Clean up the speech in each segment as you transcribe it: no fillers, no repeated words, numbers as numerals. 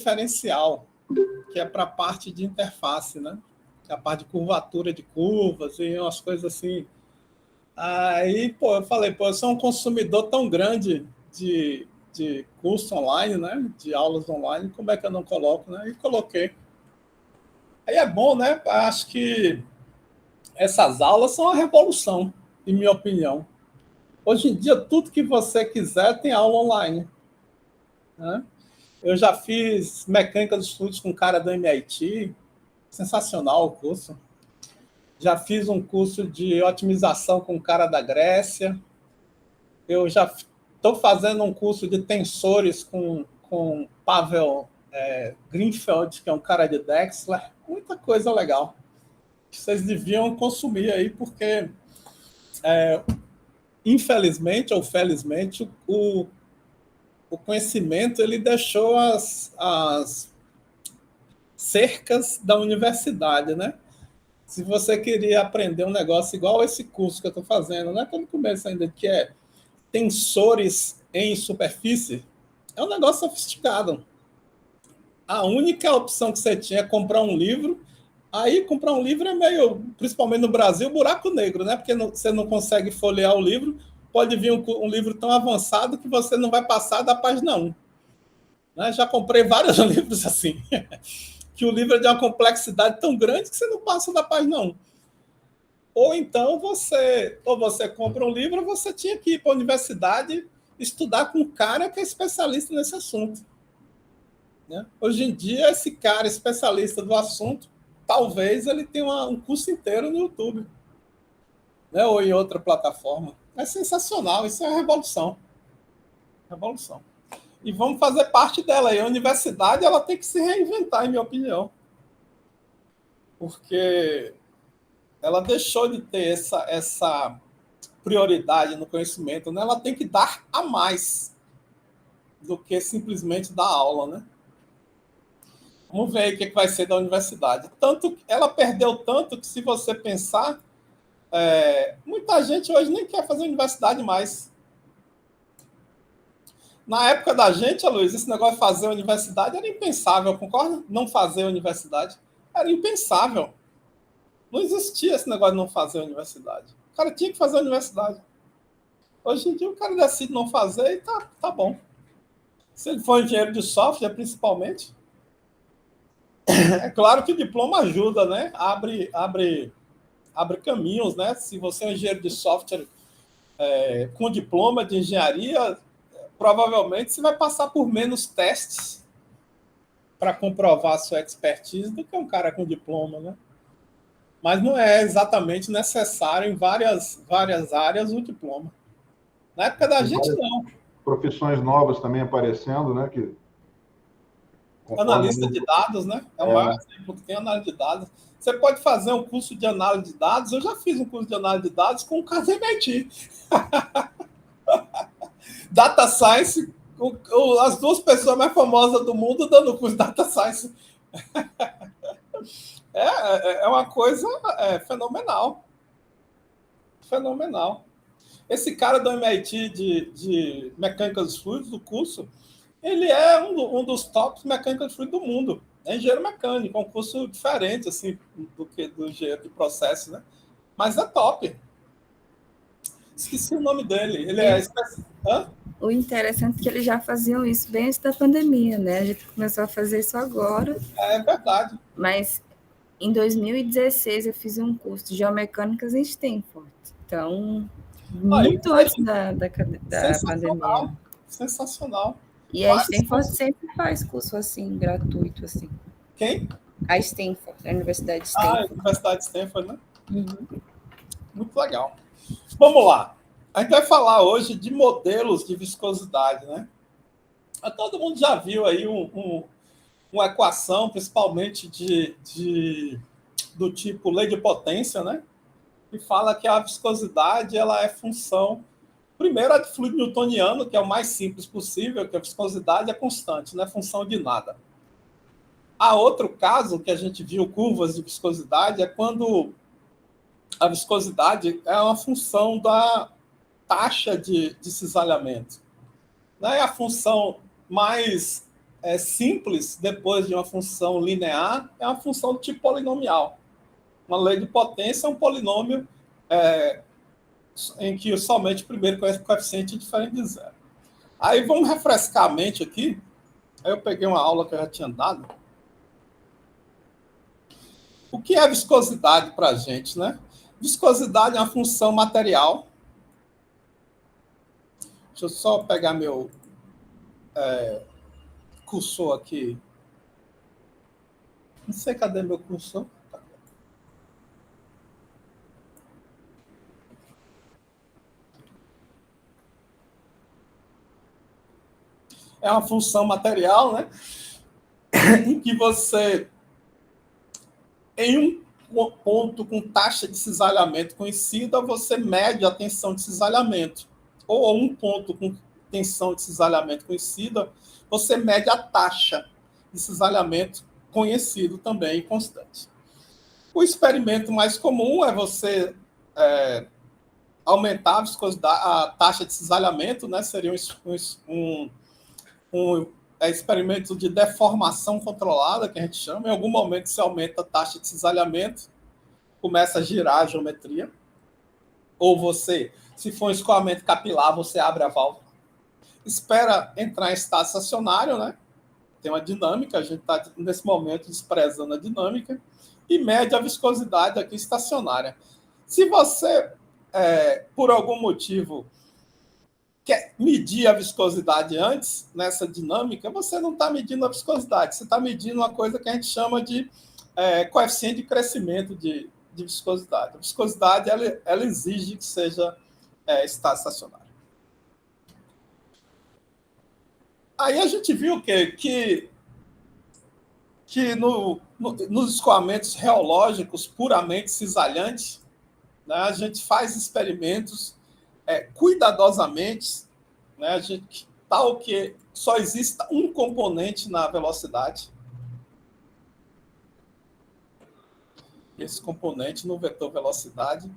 diferencial, que é para a parte de interface, né? Que é a parte de curvatura de curvas e umas coisas assim. Aí, pô, eu falei, pô, eu sou um consumidor tão grande de curso online, né? De aulas online, como é que eu não coloco, né? E coloquei. Aí é bom, né? Acho que essas aulas são uma revolução, em minha opinião. Hoje em dia, tudo que você quiser tem aula online, né? Eu já fiz mecânica dos fluidos com um cara do MIT, sensacional o curso. Já fiz um curso de otimização com um cara da Grécia. Eu já estou fazendo um curso de tensores com Pavel Greenfeld, que é um cara de Dexler. Muita coisa legal. Vocês deviam consumir aí, porque, infelizmente ou felizmente, o conhecimento ele deixou as cercas da universidade, né? Se você queria aprender um negócio igual esse curso que eu estou fazendo, né? Estou no começo ainda, que é tensores em superfície, é um negócio sofisticado. A única opção que você tinha é comprar um livro. Aí comprar um livro é meio, principalmente no Brasil, buraco negro, né? Porque você não consegue folhear o livro. Pode vir um livro tão avançado que você não vai passar da página 1. Né? Já comprei vários livros assim, que o livro é de uma complexidade tão grande que você não passa da página 1. Ou então você compra um livro, você tinha que ir para a universidade estudar com um cara que é especialista nesse assunto. Né? Hoje em dia, esse cara especialista do assunto, talvez ele tenha um curso inteiro no YouTube, né? Ou em outra plataforma. É sensacional, isso é a revolução. Revolução. E vamos fazer parte dela. E a universidade ela tem que se reinventar, em minha opinião. Porque ela deixou de ter essa prioridade no conhecimento, né? Ela tem que dar a mais do que simplesmente dar aula, né? Vamos ver aí o que vai ser da universidade. Tanto, ela perdeu tanto que, se você pensar, muita gente hoje nem quer fazer universidade mais. Na época da gente, Luiz, esse negócio de fazer universidade era impensável, concorda? Não fazer universidade era impensável. Não existia esse negócio de não fazer universidade. O cara tinha que fazer universidade. Hoje em dia, o cara decide não fazer e tá bom. Se ele for engenheiro de software, principalmente, é claro que o diploma ajuda, né? Abre caminhos, né? Se você é um engenheiro de software com diploma de engenharia, provavelmente você vai passar por menos testes para comprovar a sua expertise do que um cara com diploma, né? Mas não é exatamente necessário em várias áreas o diploma. Na época da gente, não. Profissões novas também aparecendo, né? Que analista de dados, né? É o maior exemplo que tem, análise de dados. Você pode fazer um curso de análise de dados. Eu já fiz um curso de análise de dados com o caso MIT. Data Science, as duas pessoas mais famosas do mundo dando curso de Data Science. É uma coisa fenomenal. Fenomenal. Esse cara do MIT de mecânica dos fluidos, do curso, ele é um dos tops mecânicos de fluido do mundo. É engenheiro mecânico, é um curso diferente assim, do que do engenheiro de processo, né? Mas é top. Esqueci o nome dele. Ele é... O interessante é que eles já faziam isso bem antes da pandemia, né? A gente começou a fazer isso agora. É verdade. Mas em 2016 eu fiz um curso de geomecânicas em Stanford. Então, muito antes da pandemia. Sensacional. E a Stanford sempre faz curso assim, gratuito, assim. Quem? A Stanford, a Universidade de Stanford. A Universidade de Stanford, né? Uhum. Muito legal. Vamos lá. A gente vai falar hoje de modelos de viscosidade, né? Todo mundo já viu aí uma equação, principalmente do tipo lei de potência, né? Que fala que a viscosidade ela é função, primeiro, a de fluido newtoniano, que é o mais simples possível, que a viscosidade é constante, não é função de nada. Há outro caso que a gente viu curvas de viscosidade, é quando a viscosidade é uma função da taxa de cisalhamento. Não é a função mais simples, depois de uma função linear, é uma função do tipo polinomial. Uma lei de potência é um polinômio em que somente o primeiro coeficiente é diferente de zero. Aí vamos refrescar a mente aqui. Aí eu peguei uma aula que eu já tinha dado. O que é viscosidade para a gente, né? Viscosidade é uma função material. Deixa eu só pegar meu cursor aqui. Não sei cadê meu cursor. É uma função material, né? Em que você, em um ponto com taxa de cisalhamento conhecida, você mede a tensão de cisalhamento. Ou um ponto com tensão de cisalhamento conhecida, você mede a taxa de cisalhamento conhecido também e constante. O experimento mais comum é você aumentar a viscosidade, a taxa de cisalhamento, né? Seria um experimento de deformação controlada, que a gente chama. Em algum momento você aumenta a taxa de cisalhamento, começa a girar a geometria. Ou você, se for um escoamento capilar, você abre a válvula. Espera entrar em estado estacionário, né? Tem uma dinâmica, a gente está nesse momento desprezando a dinâmica, e mede a viscosidade aqui estacionária. Se você, por algum motivo, quer medir a viscosidade antes, nessa dinâmica, você não está medindo a viscosidade, você está medindo uma coisa que a gente chama de coeficiente de crescimento de viscosidade. A viscosidade ela exige que seja estado estacionário. Aí a gente viu que nos escoamentos reológicos puramente cisalhantes, né, a gente faz experimentos cuidadosamente, né, tal que só exista um componente na velocidade. Esse componente no vetor velocidade,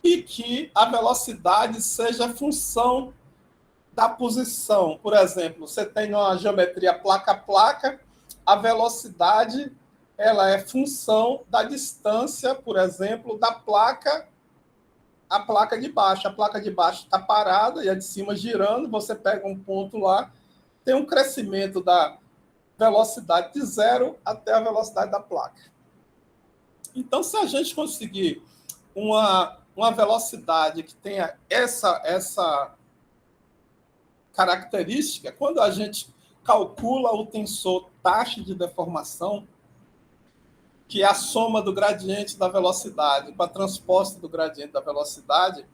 e que a velocidade seja função da posição. Por exemplo, você tem uma geometria placa a placa, a velocidade ela é função da distância, por exemplo, da placa à placa de baixo. A placa de baixo está parada e a de cima girando, você pega um ponto lá, tem um crescimento da velocidade de zero até a velocidade da placa. Então, se a gente conseguir uma velocidade que tenha essa característica, quando a gente calcula o tensor taxa de deformação, que é a soma do gradiente da velocidade com a transposta do gradiente da velocidade,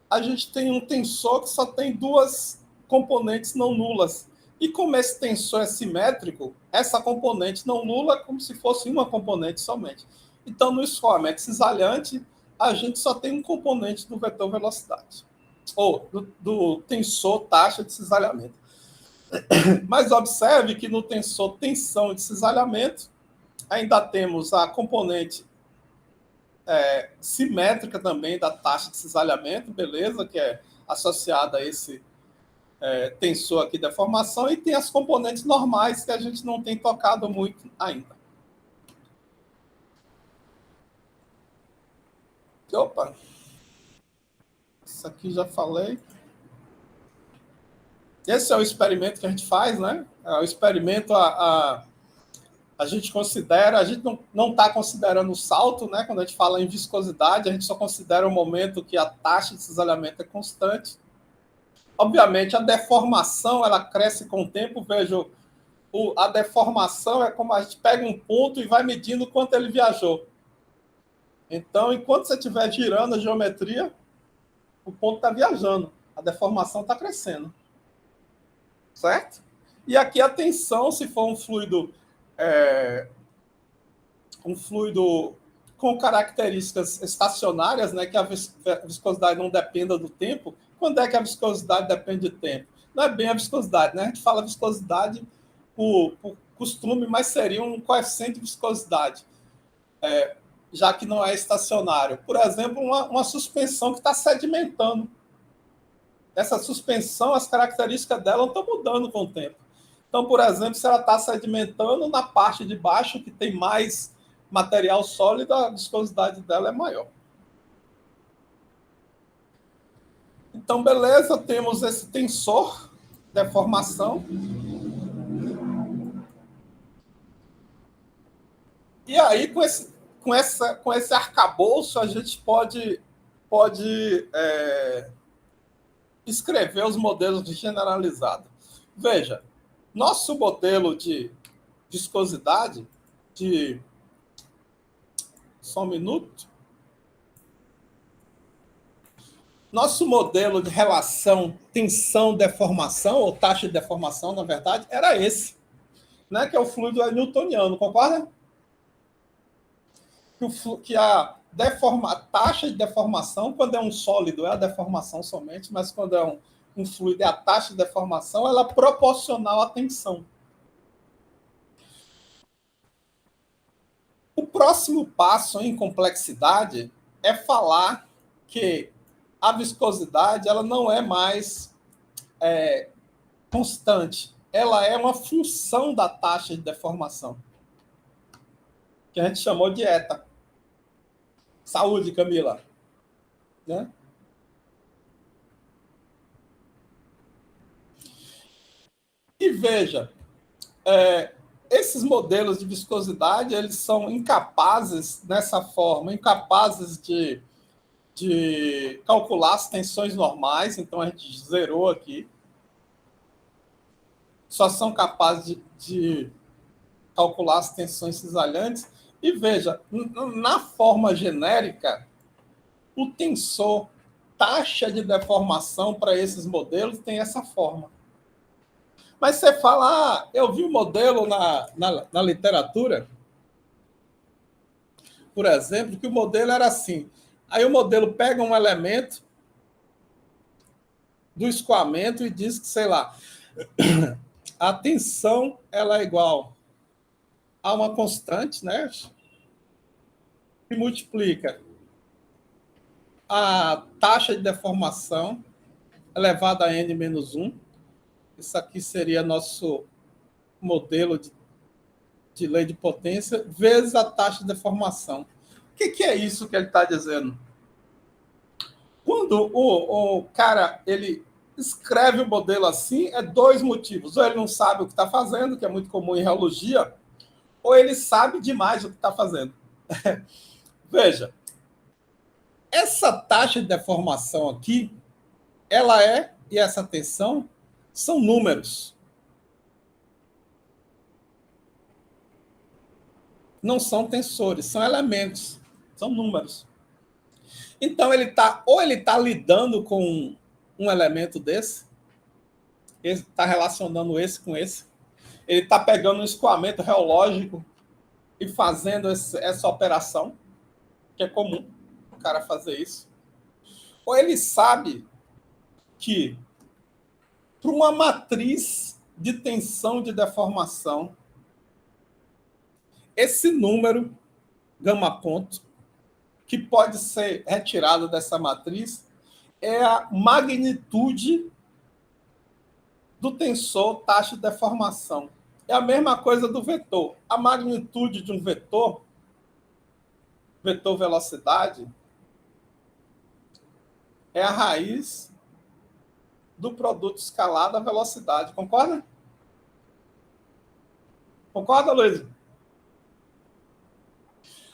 a gente tem um tensor que só tem duas componentes não nulas. E como esse tensor é simétrico, essa componente não nula é como se fosse uma componente somente. Então, no escoamento cisalhante, a gente só tem um componente do vetor velocidade, ou do tensor taxa de cisalhamento. Mas observe que no tensor tensão de cisalhamento, ainda temos a componente simétrica também da taxa de cisalhamento, beleza? Que é associada a esse tensor aqui da deformação, e tem as componentes normais que a gente não tem tocado muito ainda. Opa! Isso aqui já falei. Esse é o experimento que a gente faz, né? O experimento, a gente considera, a gente não está considerando o salto, né? Quando a gente fala em viscosidade, a gente só considera o momento que a taxa de cisalhamento é constante. Obviamente, a deformação, ela cresce com o tempo. Veja, a deformação é como a gente pega um ponto e vai medindo quanto ele viajou. Então, enquanto você estiver girando a geometria, o ponto está viajando, a deformação está crescendo. Certo? E aqui a tensão, se for um fluido com características estacionárias, né, que a viscosidade não dependa do tempo. Quando é que a viscosidade depende do tempo? Não é bem a viscosidade, né? A gente fala viscosidade por costume, mas seria um coeficiente de viscosidade, já que não é estacionário. Por exemplo, uma suspensão que está sedimentando. Essa suspensão, as características dela não estão mudando com o tempo. Então, por exemplo, se ela está sedimentando na parte de baixo, que tem mais material sólido, a viscosidade dela é maior. Então, beleza, temos esse tensor, deformação. E aí, com esse arcabouço, a gente pode escrever os modelos de generalizado. Veja, nosso modelo de viscosidade, só um minuto. Nosso modelo de relação tensão-deformação, ou taxa de deformação, na verdade, era esse, né? Que é o fluido newtoniano, concorda? Que a taxa de deformação, quando é um sólido, é a deformação somente, mas quando é um fluido, é a taxa de deformação, ela é proporcional à tensão. O próximo passo em complexidade é falar que a viscosidade ela não é mais constante, ela é uma função da taxa de deformação, que a gente chamou de eta. Saúde, Camila. Né? E veja, esses modelos de viscosidade, eles são incapazes, dessa forma, incapazes de calcular as tensões normais, então a gente zerou aqui. Só são capazes de calcular as tensões cisalhantes. E veja, na forma genérica, o tensor, taxa de deformação para esses modelos tem essa forma. Mas você fala, eu vi um modelo na literatura, por exemplo, que o modelo era assim. Aí o modelo pega um elemento do escoamento e diz que, sei lá, a tensão ela é igual a uma constante, né? E multiplica a taxa de deformação elevada a n-1. Isso aqui seria nosso modelo de lei de potência, vezes a taxa de deformação. O que é isso que ele está dizendo? Quando o cara ele escreve o modelo assim, é dois motivos. Ou ele não sabe o que está fazendo, que é muito comum em reologia, ou ele sabe demais o que está fazendo. Veja, essa taxa de deformação aqui, e essa tensão, são números. Não são tensores, são elementos, são números. Então, ele está lidando com um elemento desse, ele está relacionando esse com esse, ele está pegando um escoamento reológico e fazendo essa operação, que é comum o cara fazer isso. Ou ele sabe que, para uma matriz de tensão de deformação, esse número, gama ponto, que pode ser retirado dessa matriz, é a magnitude do tensor taxa de deformação. É a mesma coisa do vetor. A magnitude de um vetor velocidade, é a raiz do produto escalar da velocidade. Concorda? Concorda, Luiz?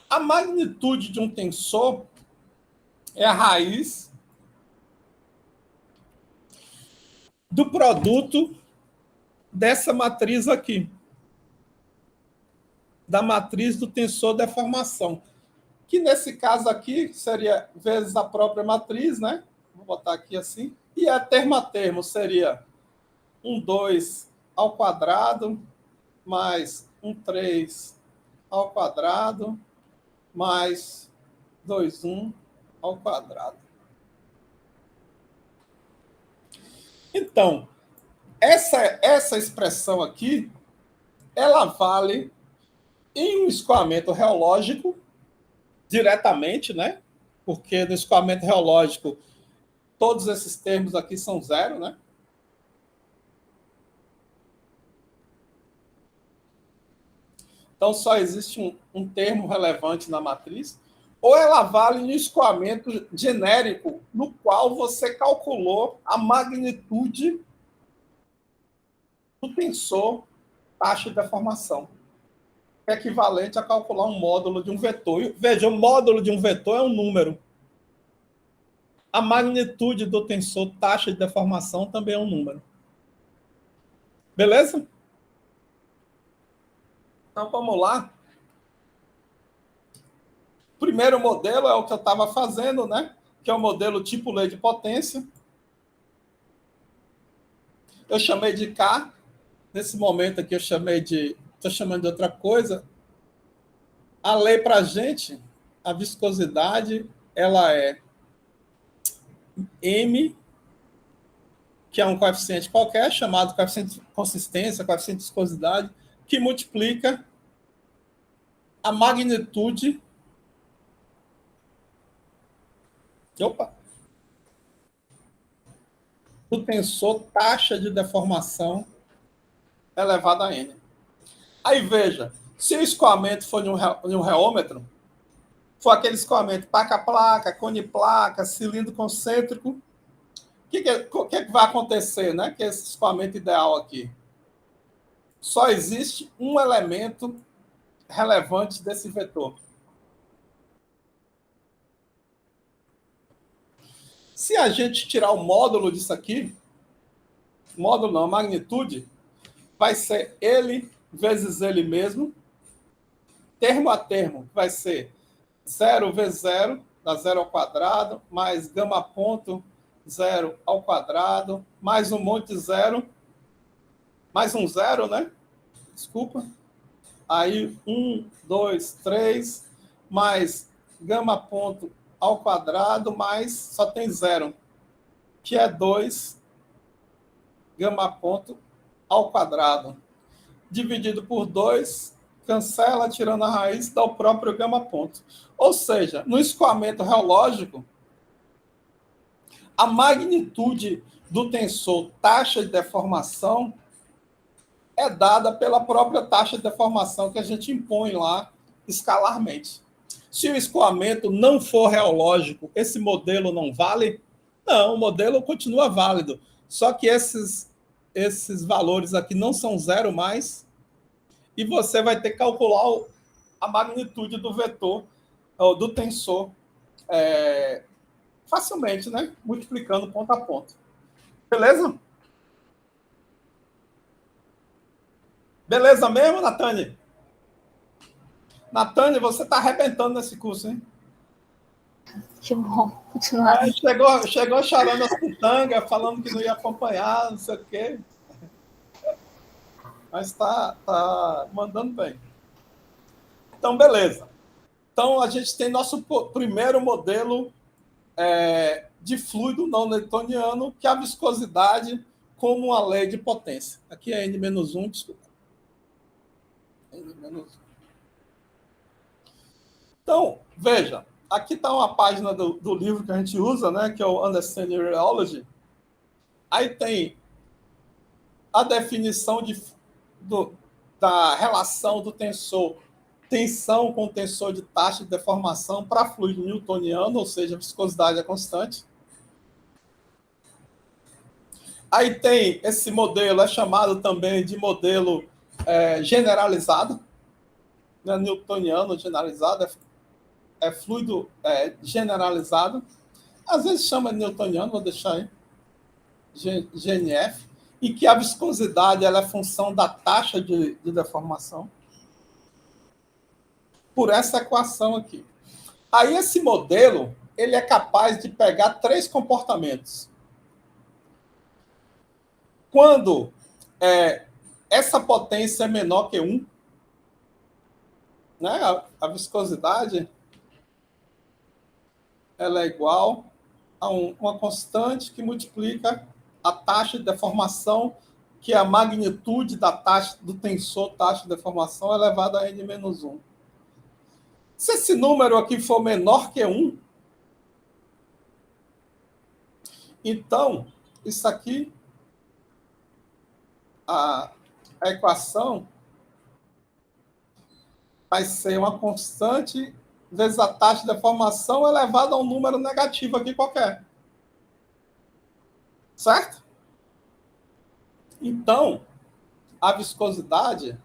A magnitude de um tensor é a raiz do produto dessa matriz aqui, da matriz do tensor deformação, que nesse caso aqui seria vezes a própria matriz, né? Vou botar aqui assim. E a termo a termo seria 1,2 ao quadrado mais 1,3 ao quadrado mais 2,1 ao quadrado. Então, essa expressão aqui, ela vale em um escoamento reológico diretamente, né? Porque no escoamento reológico, todos esses termos aqui são zero, né? Então, só existe um termo relevante na matriz, ou ela vale no escoamento genérico, no qual você calculou a magnitude do tensor taxa de deformação, é equivalente a calcular um módulo de um vetor. Veja, o módulo de um vetor é um número. A magnitude do tensor taxa de deformação também é um número. Beleza? Então, vamos lá. O primeiro modelo é o que eu estava fazendo, né? Que é o modelo tipo lei de potência. Eu chamei de K. Nesse momento aqui, estou chamando de outra coisa. A lei para a gente, a viscosidade, ela é M, que é um coeficiente qualquer, chamado coeficiente de consistência, coeficiente de viscosidade, que multiplica a magnitude do tensor taxa de deformação elevado a N. Aí veja, se o escoamento for de um reômetro, for aquele escoamento placa-placa, cone-placa, cilindro concêntrico, o que vai acontecer, né? Que é esse escoamento ideal aqui. Só existe um elemento relevante desse vetor. Se a gente tirar o módulo disso aqui, módulo não, a magnitude, vai ser ele vezes ele mesmo, termo a termo, vai ser 0 vezes 0, dá 0 ao quadrado, mais gama ponto 0 ao quadrado, mais um monte de 0, mais um 0, né? Desculpa. Aí 1, 2, 3, mais gama ponto ao quadrado, mais só tem 0, que é 2 gama ponto ao quadrado. Dividido por 2, cancela, tirando a raiz, dá o próprio gama ponto. Ou seja, no escoamento reológico, a magnitude do tensor taxa de deformação é dada pela própria taxa de deformação que a gente impõe lá escalarmente. Se o escoamento não for reológico, esse modelo não vale? Não, o modelo continua válido. Só que esses valores aqui não são zero mais, e você vai ter que calcular a magnitude do vetor, do tensor, facilmente, né? Multiplicando ponto a ponto. Beleza? Beleza mesmo, Natane? Natane, você está arrebentando nesse curso, hein? Que bom, continuar. Chegou chorando as pitangas, falando que não ia acompanhar, não sei o quê. Mas tá mandando bem. Então, beleza. Então, a gente tem nosso primeiro modelo de fluido não newtoniano, que é a viscosidade como uma lei de potência. Aqui é N-1, desculpa. N-1. Então, veja, aqui está uma página do livro que a gente usa, né, que é o Understanding Rheology. Aí tem a definição da relação do tensor, tensão com tensor de taxa de deformação para fluido newtoniano, ou seja, a viscosidade é constante. Aí tem esse modelo, é chamado também de modelo generalizado, né, newtoniano generalizado, é fluido generalizado. Às vezes chama de newtoniano, vou deixar aí, GNF, e que a viscosidade ela é função da taxa de deformação por essa equação aqui. Aí esse modelo ele é capaz de pegar 3 comportamentos. Quando essa potência é menor que 1, né, a viscosidade ela é igual a uma constante que multiplica a taxa de deformação, que é a magnitude da taxa do tensor taxa de deformação elevada a N-1. Se esse número aqui for menor que 1, então, isso aqui, a equação, vai ser uma constante vezes a taxa de deformação elevada a um número negativo aqui qualquer. Certo? Então, a viscosidade...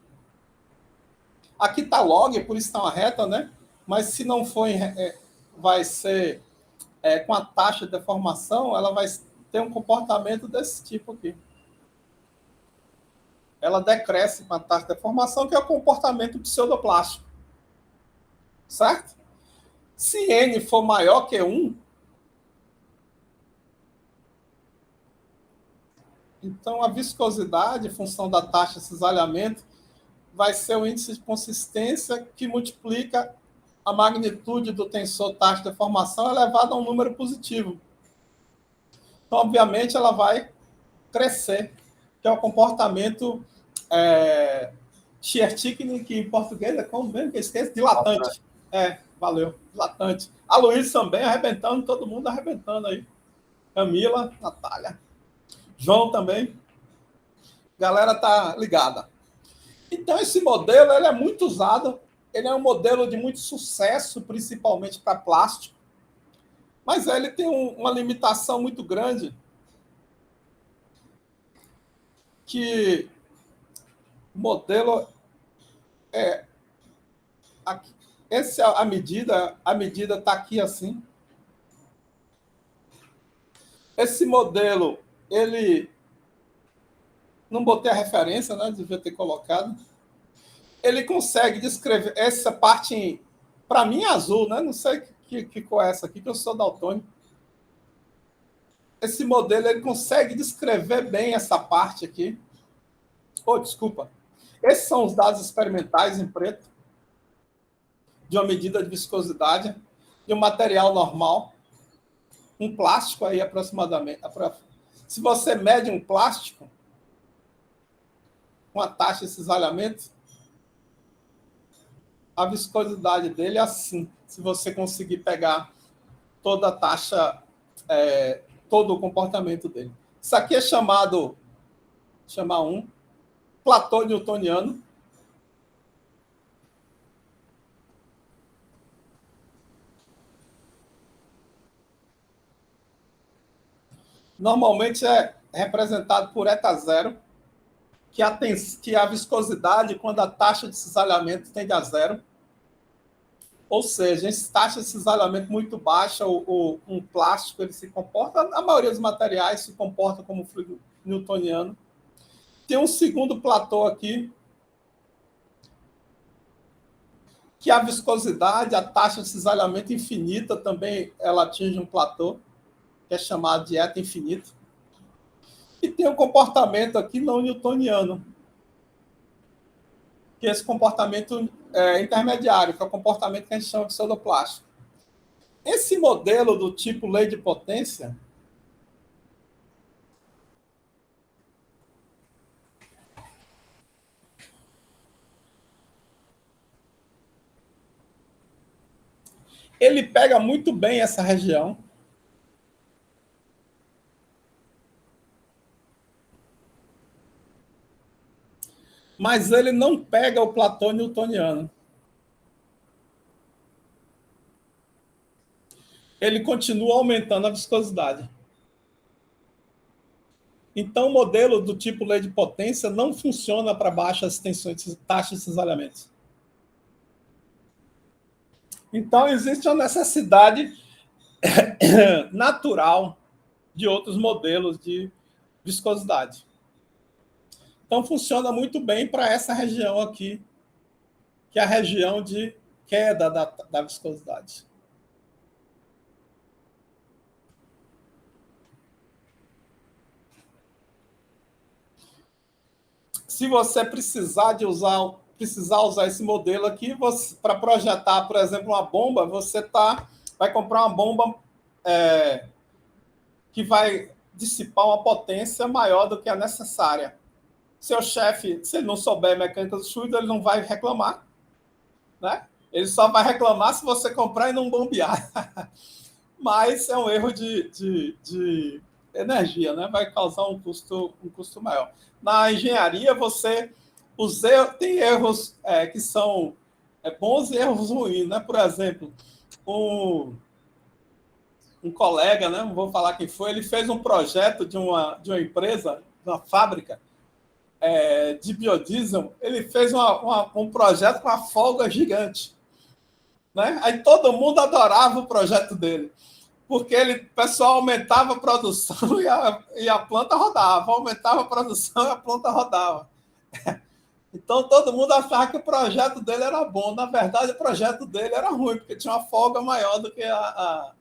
Aqui está log, por isso está uma reta, né? Mas se não for, vai ser com a taxa de deformação, ela vai ter um comportamento desse tipo aqui. Ela decresce com a taxa de deformação, que é o comportamento pseudoplástico. Certo? Se N for maior que 1, então a viscosidade, em função da taxa de cisalhamento, vai ser o índice de consistência que multiplica a magnitude do tensor taxa de deformação elevado a um número positivo. Então, obviamente, ela vai crescer, que é o comportamento Schertink, que em português é como mesmo que eu esqueço? Dilatante. Valeu, dilatante. A Luiz também arrebentando, todo mundo arrebentando aí. Camila, Natália. João também. Galera tá ligada. Então, esse modelo ele é muito usado, ele é um modelo de muito sucesso, principalmente para plástico, mas ele tem uma limitação muito grande, que o modelo aqui, essa é a medida está aqui assim. Esse modelo, ele... Não botei a referência, né? Devia ter colocado. Ele consegue descrever essa parte, para mim, azul, né? Não sei que cor é essa aqui, que eu sou daltônico. Esse modelo ele consegue descrever bem essa parte aqui. Desculpa. Esses são os dados experimentais em preto, de uma medida de viscosidade, de um material normal, um plástico aí aproximadamente. Se você mede um plástico, com a taxa de cisalhamento, a viscosidade dele é assim. Se você conseguir pegar toda a taxa, todo o comportamento dele. Isso aqui é chamar platô newtoniano. Normalmente é representado por eta0, que a viscosidade, quando a taxa de cisalhamento tende a 0. Ou seja, em taxa de cisalhamento muito baixa, um plástico ele se comporta, a maioria dos materiais se comporta como fluido newtoniano. Tem um segundo platô aqui, que a viscosidade, a taxa de cisalhamento infinita, também ela atinge um platô, que é chamado de eta infinito. E tem um comportamento aqui não newtoniano, que é esse comportamento intermediário, que é o comportamento que a gente chama de pseudoplástico. Esse modelo do tipo lei de potência, ele pega muito bem essa região. Mas ele não pega o platô newtoniano. Ele continua aumentando a viscosidade. Então, o modelo do tipo lei de potência não funciona para baixas tensões, taxas de cisalhamento. Então, existe uma necessidade natural de outros modelos de viscosidade. Então, funciona muito bem para essa região aqui, que é a região de queda da viscosidade. Se você precisar usar esse modelo aqui, para projetar, por exemplo, uma bomba, você vai comprar uma bomba que vai dissipar uma potência maior do que a necessária. Seu chefe, se ele não souber mecânica do fluido, ele não vai reclamar, né? Ele só vai reclamar se você comprar e não bombear. Mas é um erro de energia, né? Vai causar um custo maior. Na engenharia, tem erros que são bons e erros ruins, né? Por exemplo, um colega, né? Não vou falar quem foi, ele fez um projeto de uma empresa, de uma fábrica de biodiesel. Ele fez um projeto com uma folga gigante, né? Aí todo mundo adorava o projeto dele, porque o pessoal aumentava a produção e a planta rodava, aumentava a produção e a planta rodava. Então, todo mundo achava que o projeto dele era bom. Na verdade, o projeto dele era ruim, porque tinha uma folga maior do que a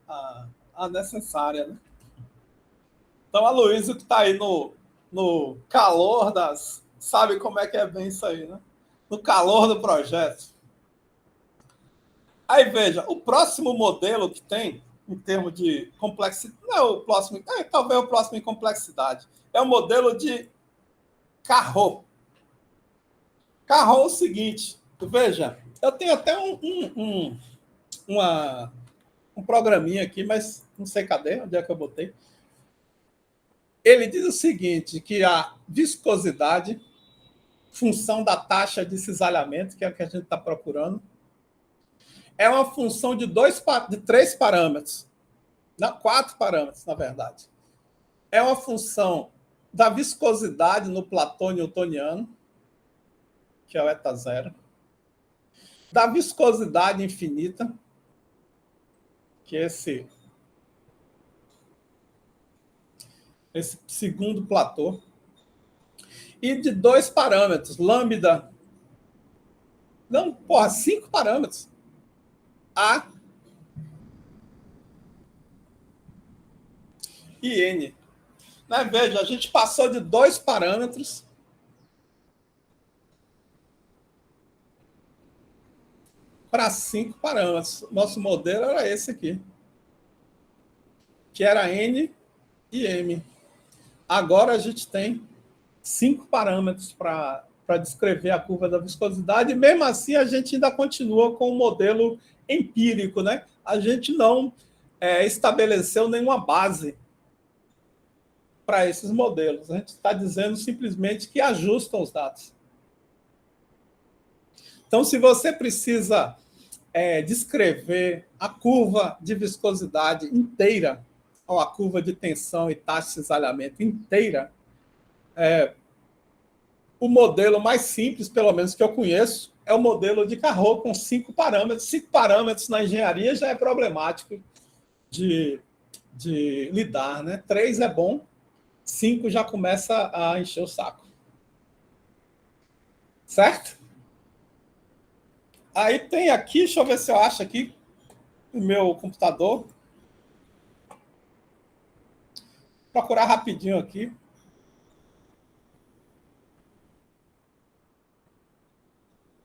necessária. Né? Então, a Luísa, que está aí no calor das... Sabe como é que é bem isso aí, né? No calor do projeto. Aí, veja, o próximo modelo que tem, em termos de complexidade... Não é o próximo... talvez o próximo em complexidade. É o modelo de Carreau. Carreau é o seguinte, veja, eu tenho até um programinha aqui, mas não sei cadê, onde é que eu botei. Ele diz o seguinte, que a viscosidade, função da taxa de cisalhamento, que é o que a gente está procurando, é uma função de 3 parâmetros, não, 4 parâmetros, na verdade. É uma função da viscosidade no platô newtoniano, que é o eta zero, da viscosidade infinita, que é esse segundo platô, e de 2 parâmetros, lambda, não, 5 parâmetros, A e N. Né? Veja, a gente passou de 2 parâmetros para 5 parâmetros. Nosso modelo era esse aqui, que era N e M. Agora a gente tem 5 parâmetros para descrever a curva da viscosidade, e mesmo assim a gente ainda continua com o modelo empírico, né? A gente não estabeleceu nenhuma base para esses modelos. A gente está dizendo simplesmente que ajustam os dados. Então, se você precisa descrever a curva de viscosidade inteira, ou a curva de tensão e taxa de cisalhamento inteira, o modelo mais simples, pelo menos que eu conheço, é o modelo de Carreau, com 5 parâmetros. 5 parâmetros na engenharia já é problemático de lidar, né? 3 é bom, 5 já começa a encher o saco. Certo? Aí tem aqui, deixa eu ver se eu acho aqui, o meu computador. Vou procurar rapidinho aqui.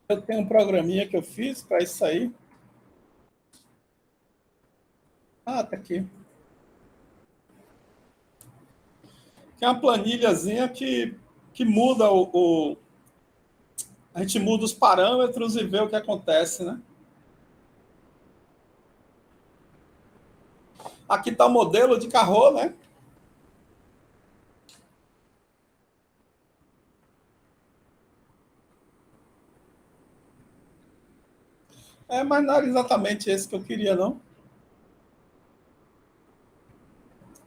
Eu tenho um programinha que eu fiz para isso aí. Ah, tá aqui. Tem uma planilhazinha que muda a gente muda os parâmetros e vê o que acontece, né? Aqui está o modelo de Carreau, né? Mas não era exatamente esse que eu queria, não.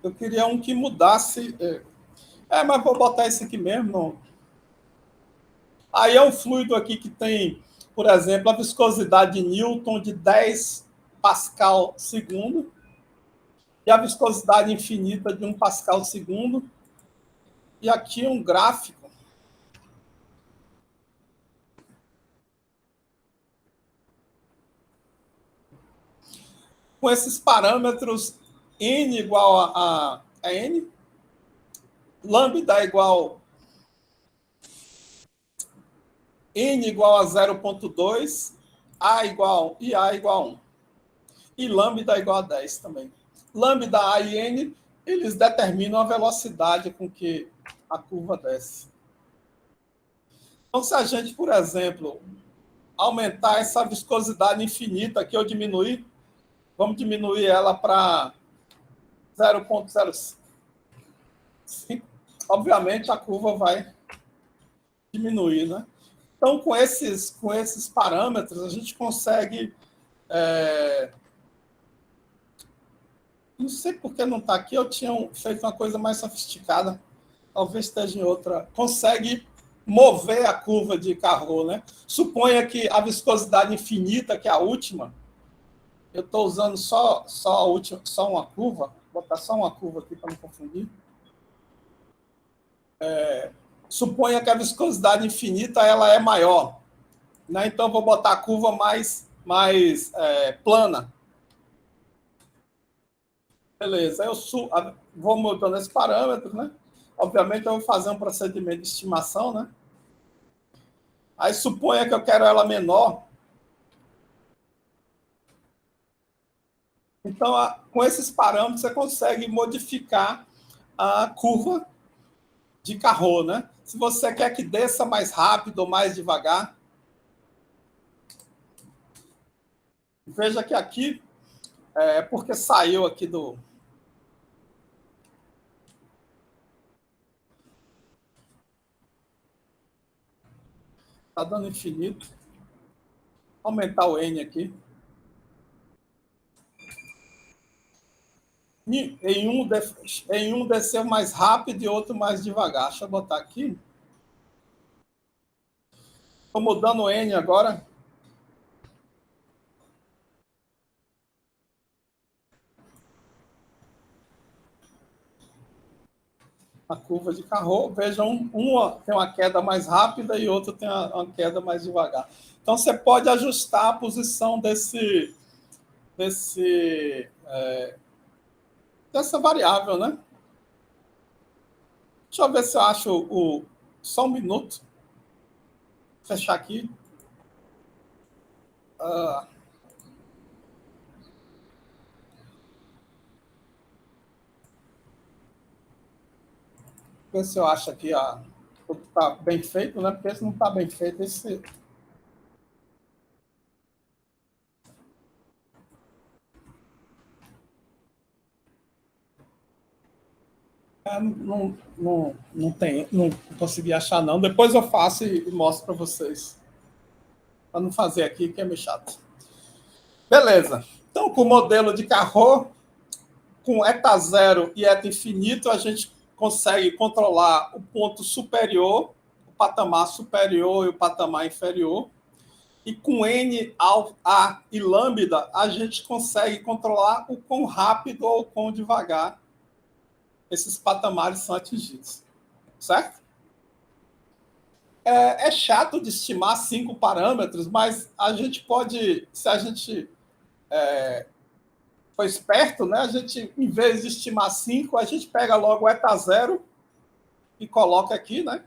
Eu queria um que mudasse. Mas vou botar esse aqui mesmo. Não. Aí é um fluido aqui que tem, por exemplo, a viscosidade de Newton de 10 Pascal segundo e a viscosidade infinita de 1 Pascal segundo. E aqui um gráfico com esses parâmetros N igual a N, lambda igual N igual a 0,2, A igual a 1. E lambda igual a 10 também. Lambda, A e N, eles determinam a velocidade com que a curva desce. Então, se a gente, por exemplo, aumentar essa viscosidade infinita aqui ou diminuir, vamos diminuir ela para 0,05. Obviamente, a curva vai diminuir, né? Então, com esses parâmetros, a gente consegue... Não sei por que não está aqui, eu tinha feito uma coisa mais sofisticada, talvez esteja em outra. Consegue mover a curva de Carrot, né? Suponha que a viscosidade infinita, que é a última, eu estou usando só a última, só uma curva, vou botar só uma curva aqui para não confundir. Suponha que a viscosidade infinita ela é maior, né? Então vou botar a curva mais plana. Beleza, eu vou mudando esse parâmetro, né? Obviamente eu vou fazer um procedimento de estimação, né? Aí suponha que eu quero ela menor. Então, com esses parâmetros, você consegue modificar a curva de Carrot, né? Se você quer que desça mais rápido ou mais devagar. Veja que aqui, porque saiu aqui do... Está dando infinito. Vou aumentar o N aqui. Em um desceu mais rápido e outro mais devagar. Deixa eu botar aqui. Estou mudando o N agora. A curva de Carrot. Vejam, uma tem uma queda mais rápida e outra tem uma queda mais devagar. Então, você pode ajustar a posição dessa variável, né? Deixa eu ver se eu acho só um minuto. Vou fechar aqui. Ver se eu acho aqui o que está bem feito, né? Porque se não está bem feito, esse... Não consegui achar, não. Depois eu faço e mostro para vocês. Para não fazer aqui, que é meio chato. Beleza. Então, com o modelo de Carrot, com eta zero e eta infinito, a gente consegue controlar o ponto superior, o patamar superior e o patamar inferior. E com N, A e lambda, a gente consegue controlar o quão rápido ou o quão devagar esses patamares são atingidos. Certo? É chato de estimar 5 parâmetros, mas a gente pode, se a gente for esperto, né? A gente, em vez de estimar 5, a gente pega logo o eta zero e coloca aqui, né?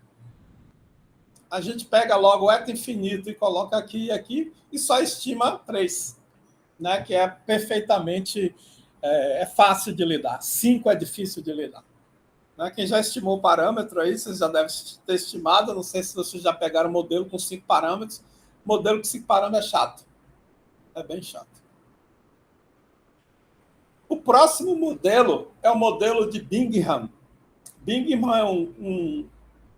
A gente pega logo o eta infinito e coloca aqui e aqui, e só estima 3, né? Que é perfeitamente fácil de lidar. 5 é difícil de lidar. Né? Quem já estimou o parâmetro aí, vocês já devem ter estimado, não sei se vocês já pegaram o modelo com 5 parâmetros. Modelo com 5 parâmetros é chato. É bem chato. O próximo modelo é o modelo de Bingham. Bingham é um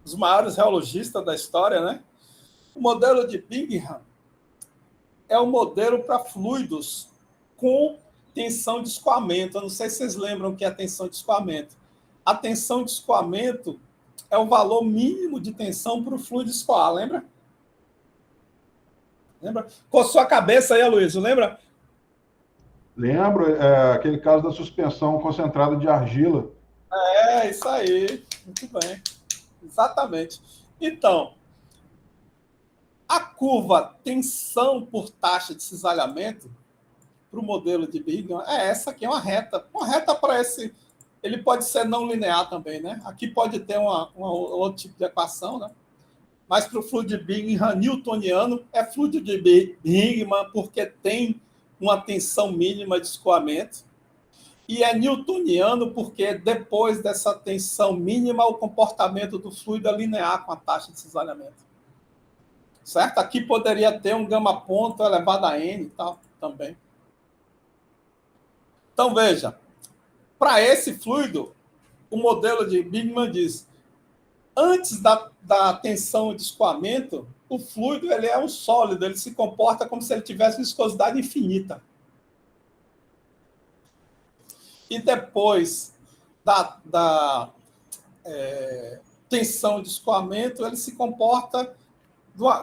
dos maiores reologistas da história, né? O modelo de Bingham é um modelo para fluidos com tensão de escoamento. Eu não sei se vocês lembram o que é a tensão de escoamento. A tensão de escoamento é o valor mínimo de tensão para o fluido escoar, lembra? Lembra? Coçou a cabeça aí, Aloysio, lembra? Lembro, aquele caso da suspensão concentrada de argila. Isso aí. Muito bem. Exatamente. Então, a curva tensão por taxa de cisalhamento para o modelo de Bingham é essa aqui, é uma reta. Uma reta para esse... Ele pode ser não linear também, né? Aqui pode ter um outro tipo de equação, né? Mas para o fluido de Bingham newtoniano, é fluido de Bingham porque tem uma tensão mínima de escoamento. E é newtoniano porque depois dessa tensão mínima, o comportamento do fluido é linear com a taxa de cisalhamento. Certo? Aqui poderia ter um gama ponto elevado a n e tal também. Então, veja. Para esse fluido, o modelo de Bingham diz: antes da tensão de escoamento, o fluido ele é um sólido, ele se comporta como se ele tivesse viscosidade infinita. E depois da tensão de escoamento, ele se comporta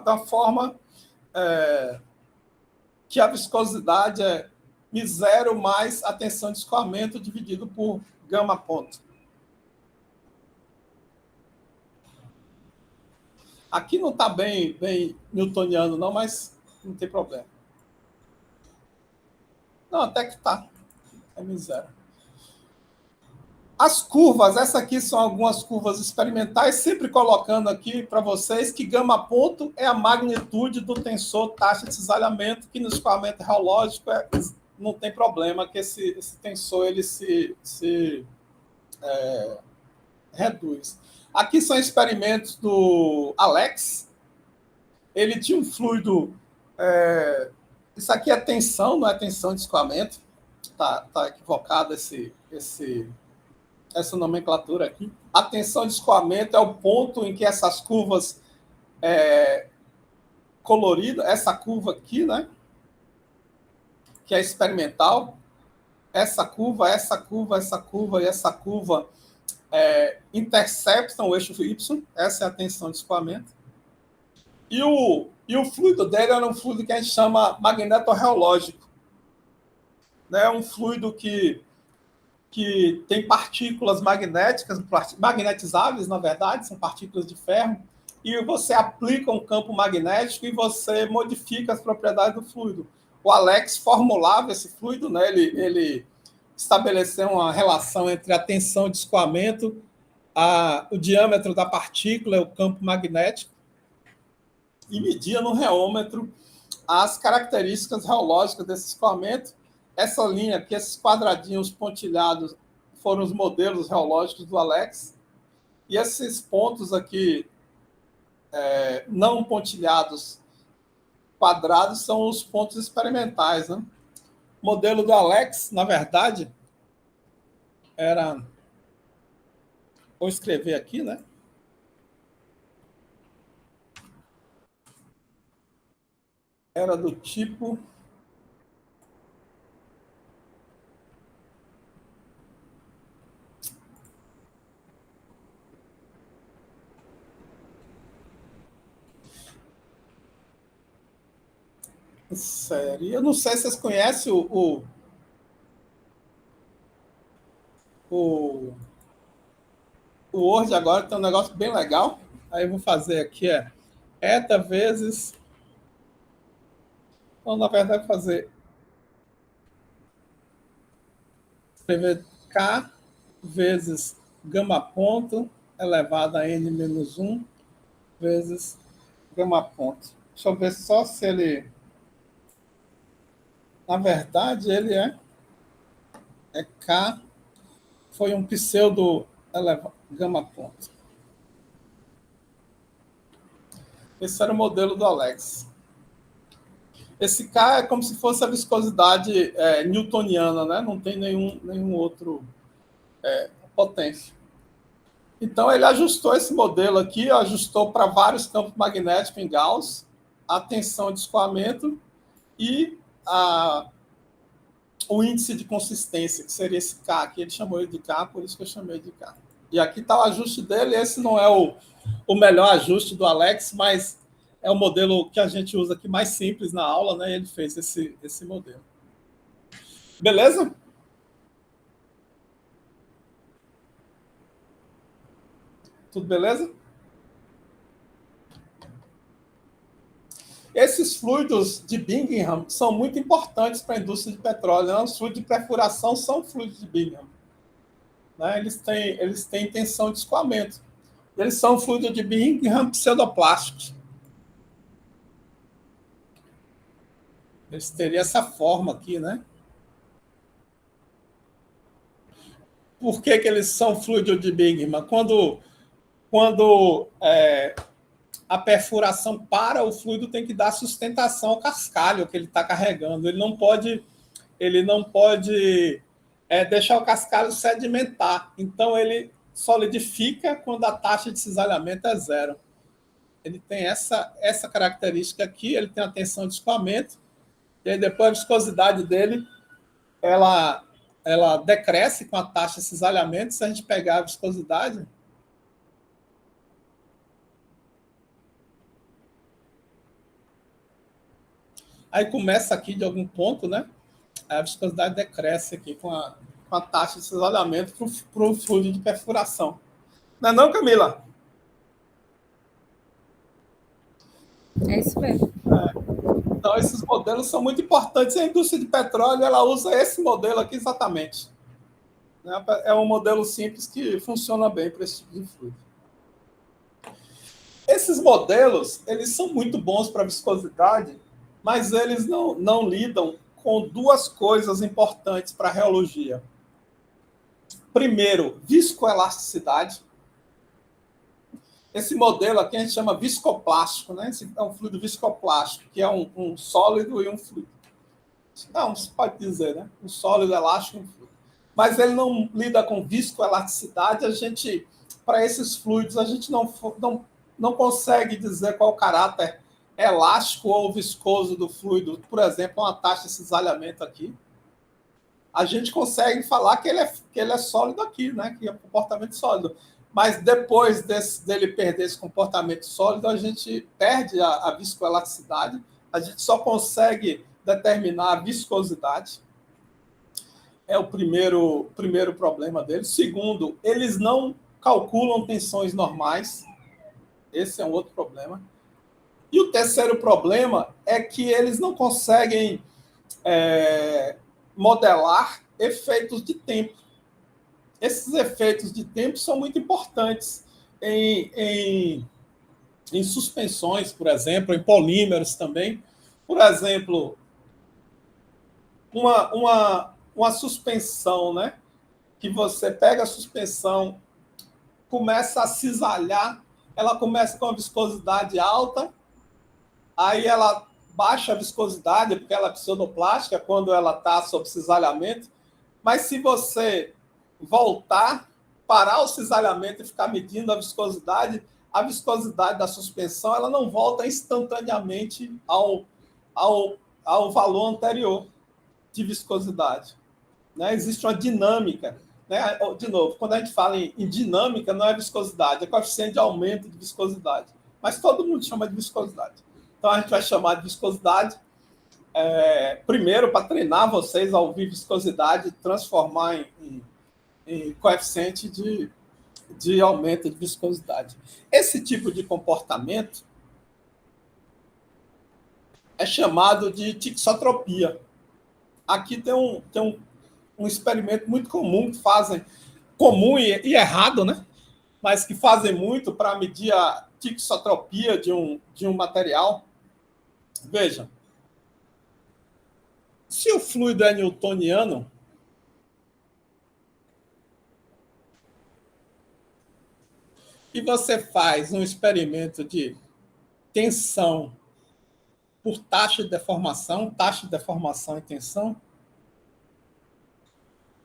da forma que a viscosidade é μ0 mais a tensão de escoamento dividido por gama ponto. Aqui não está bem newtoniano, não, mas não tem problema. Não, até que está. É μ0. As curvas, essas aqui são algumas curvas experimentais, sempre colocando aqui para vocês que gama ponto é a magnitude do tensor taxa de cisalhamento, que no escoamento reológico não tem problema, que esse tensor ele se reduz. Aqui são experimentos do Alex. Ele tinha um fluido... isso aqui é tensão, não é tensão de escoamento. Tá equivocado essa nomenclatura aqui. A tensão de escoamento é o ponto em que essas curvas coloridas, essa curva aqui, né, que é experimental, essa curva e essa curva interceptam o eixo Y, essa é a tensão de escoamento. E o fluido dele era um fluido que a gente chama magnetorreológico. É um fluido que tem partículas magnéticas, magnetizáveis, na verdade, são partículas de ferro, e você aplica um campo magnético e você modifica as propriedades do fluido. O Alex formulava esse fluido, né? Ele estabeleceu uma relação entre a tensão de escoamento, o diâmetro da partícula e o campo magnético, e media no reômetro as características reológicas desse escoamento. Essa linha aqui, esses quadradinhos pontilhados, foram os modelos reológicos do Alex. E esses pontos aqui, não pontilhados, quadrados, são os pontos experimentais, né? O modelo do Alex, na verdade, era... Vou escrever aqui, né? Era do tipo... Sério. Eu não sei se vocês conhecem o Word agora, tem um negócio bem legal. Aí eu vou fazer aqui, eta vezes... Então, na verdade, vou escrever K vezes gama ponto elevado a N menos 1 vezes gama ponto. Deixa eu ver só se ele... Na verdade, ele é K, foi um pseudo gama ponto. Esse era o modelo do Alex. Esse K é como se fosse a viscosidade newtoniana, né? Não tem nenhum outro potência. Então, ele ajustou esse modelo aqui, ajustou para vários campos magnéticos em Gauss, a tensão de escoamento e o índice de consistência, que seria esse K, que ele chamou ele de K, por isso que eu chamei de K. E aqui está o ajuste dele. Esse não é o melhor ajuste do Alex, mas é o modelo que a gente usa aqui mais simples na aula, né? E ele fez esse modelo. Beleza? Tudo beleza? Esses fluidos de Bingham são muito importantes para a indústria de petróleo. Né? Os fluidos de perfuração são fluidos de Bingham. Né? Eles têm tensão de escoamento. Eles são fluidos de Bingham pseudoplásticos. Eles teriam essa forma aqui, né? Por que eles são fluidos de Bingham? Quando a perfuração para, o fluido tem que dar sustentação ao cascalho que ele está carregando. Ele não pode deixar o cascalho sedimentar. Então, ele solidifica quando a taxa de cisalhamento é 0. ele tem essa característica aqui, ele tem a tensão de escoamento, e aí depois a viscosidade dele, ela decresce com a taxa de cisalhamento. Se a gente pegar a viscosidade, aí começa aqui de algum ponto, né? A viscosidade decresce aqui com a taxa de cisalhamento para o fluido de perfuração. Não é não, Camila? É isso mesmo. Então, esses modelos são muito importantes. A indústria de petróleo, ela usa esse modelo aqui exatamente. É um modelo simples que funciona bem para esse tipo de fluido. Esses modelos, eles são muito bons para viscosidade, mas eles não lidam com duas coisas importantes para a reologia. Primeiro, viscoelasticidade. Esse modelo aqui a gente chama viscoplástico, né? Esse é um fluido viscoplástico, que é um sólido e um fluido. Não, se pode dizer, né? Um sólido, elástico e um fluido. Mas ele não lida com viscoelasticidade. Para esses fluidos, a gente não consegue dizer qual o caráter elástico ou viscoso do fluido. Por exemplo, uma taxa de cisalhamento aqui. A gente consegue falar que ele é sólido aqui, né? Que é um comportamento sólido. Mas depois dele perder esse comportamento sólido, a gente perde a viscoelasticidade, a gente só consegue determinar a viscosidade. É o primeiro problema deles. Segundo, eles não calculam tensões normais. Esse é um outro problema. E o terceiro problema é que eles não conseguem modelar efeitos de tempo. Esses efeitos de tempo são muito importantes em suspensões, por exemplo, em polímeros também. Por exemplo, uma suspensão, né? Que você pega a suspensão, começa a cisalhar, ela começa com a viscosidade alta, aí ela baixa a viscosidade, porque ela é pseudoplástica, quando ela está sob cisalhamento. Mas se você voltar, parar o cisalhamento e ficar medindo a viscosidade da suspensão, ela não volta instantaneamente ao valor anterior de viscosidade. Né? Existe uma dinâmica. Né? De novo, quando a gente fala em dinâmica, não é viscosidade, é coeficiente de aumento de viscosidade. Mas todo mundo chama de viscosidade. Então, a gente vai chamar de viscosidade, primeiro, para treinar vocês a ouvir viscosidade e transformar em coeficiente de aumento de viscosidade. Esse tipo de comportamento é chamado de tixotropia. Aqui tem um experimento muito comum que fazem, comum e errado, né? Mas que fazem muito para medir a tixotropia de um material. Veja, se o fluido é newtoniano, e você faz um experimento de tensão por taxa de deformação e tensão,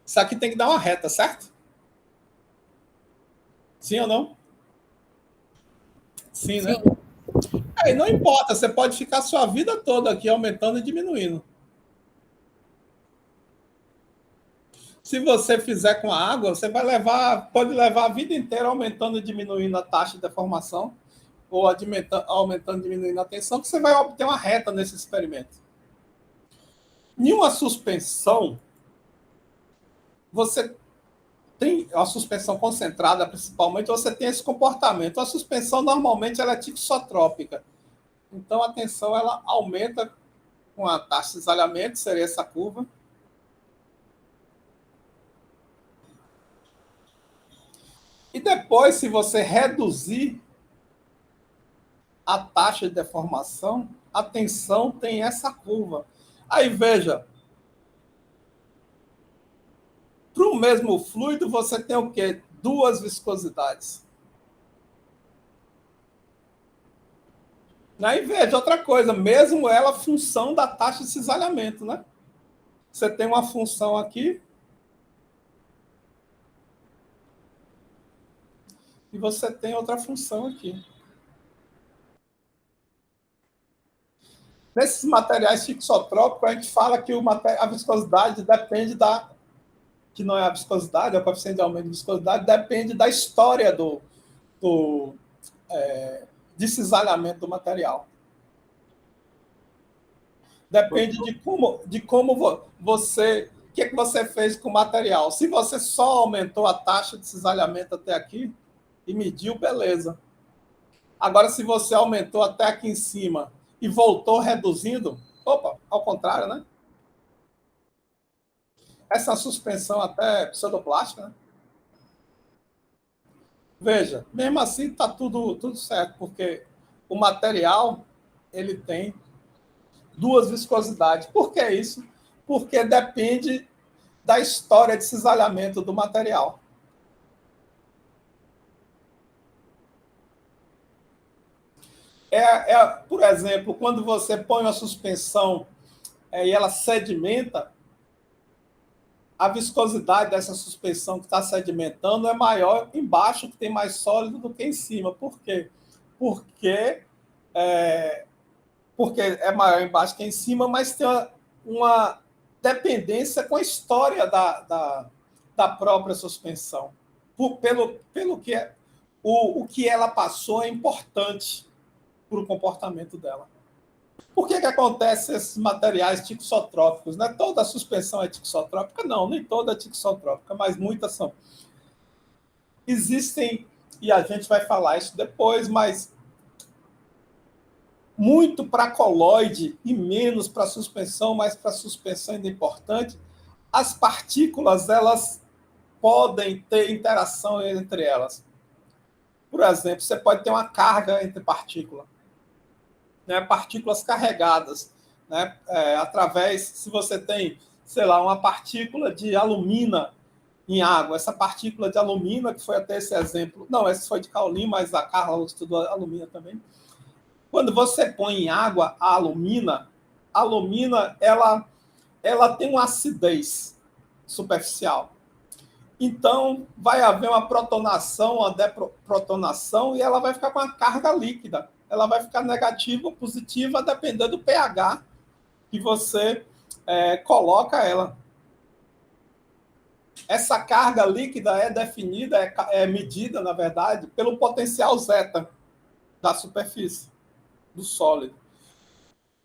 isso aqui tem que dar uma reta, certo? Sim ou não? Sim, né? Aí não importa, você pode ficar a sua vida toda aqui aumentando e diminuindo. Se você fizer com a água, você pode levar a vida inteira aumentando e diminuindo a taxa de deformação, ou aumentando e diminuindo a tensão, que você vai obter uma reta nesse experimento. Em uma suspensão, você tem a suspensão concentrada, principalmente, você tem esse comportamento. A suspensão, normalmente, ela é tixotrópica. Então, a tensão ela aumenta com a taxa de cisalhamento, seria essa curva. E depois, se você reduzir a taxa de deformação, a tensão tem essa curva. Aí, veja, para o mesmo fluido, você tem o quê? Duas viscosidades. Aí, veja, outra coisa, mesmo ela função da taxa de cisalhamento, né? Você tem uma função aqui, e você tem outra função aqui. Nesses materiais fixotrópicos, a gente fala que a viscosidade depende que não é a viscosidade, é o coeficiente de aumento de viscosidade, depende da história de cisalhamento do material. Depende de como você... O que você fez com o material. Se você só aumentou a taxa de cisalhamento até aqui e mediu, beleza. Agora, se você aumentou até aqui em cima e voltou reduzindo, opa, ao contrário, né? Essa suspensão até pseudoplástica, né? Veja, mesmo assim está tudo certo, porque o material ele tem duas viscosidades. Por que isso? Porque depende da história de cisalhamento do material. Por exemplo, quando você põe uma suspensão e ela sedimenta, a viscosidade dessa suspensão que está sedimentando é maior embaixo, que tem mais sólido, do que em cima. Por quê? Porque é maior embaixo que em cima, mas tem uma dependência com a história da própria suspensão. Pelo que o que ela passou é importante para o comportamento dela. Por que acontece esses materiais tixotrópicos? Não é toda a suspensão é tixotrópica? Não, nem toda é tixotrópica, mas muitas são. Existem, e a gente vai falar isso depois, mas muito para coloide e menos para suspensão, mas para suspensão ainda é importante, as partículas elas podem ter interação entre elas. Por exemplo, você pode ter uma carga entre partículas. Né, partículas carregadas, né, através, se você tem, sei lá, uma partícula de alumina em água, essa partícula de alumina, que foi até esse exemplo, não, esse foi de Caulin, mas a Carla estudou alumina também. Quando você põe em água a alumina ela tem uma acidez superficial. Então, vai haver uma protonação, uma deprotonação, e ela vai ficar com uma carga líquida. Ela vai ficar negativa ou positiva, dependendo do pH que você coloca ela. Essa carga líquida é definida, é medida, na verdade, pelo potencial zeta da superfície, do sólido.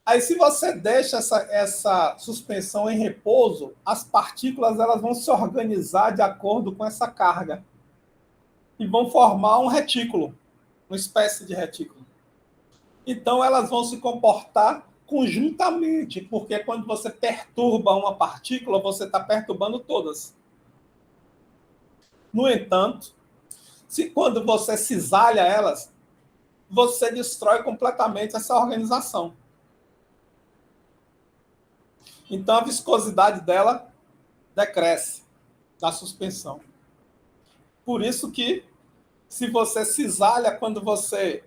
Aí, se você deixa essa suspensão em repouso, as partículas elas vão se organizar de acordo com essa carga e vão formar um retículo, uma espécie de retículo. Então, elas vão se comportar conjuntamente, porque quando você perturba uma partícula, você está perturbando todas. No entanto, quando você cisalha elas, você destrói completamente essa organização. Então, a viscosidade dela decresce da suspensão. Por isso que, se você cisalha, quando você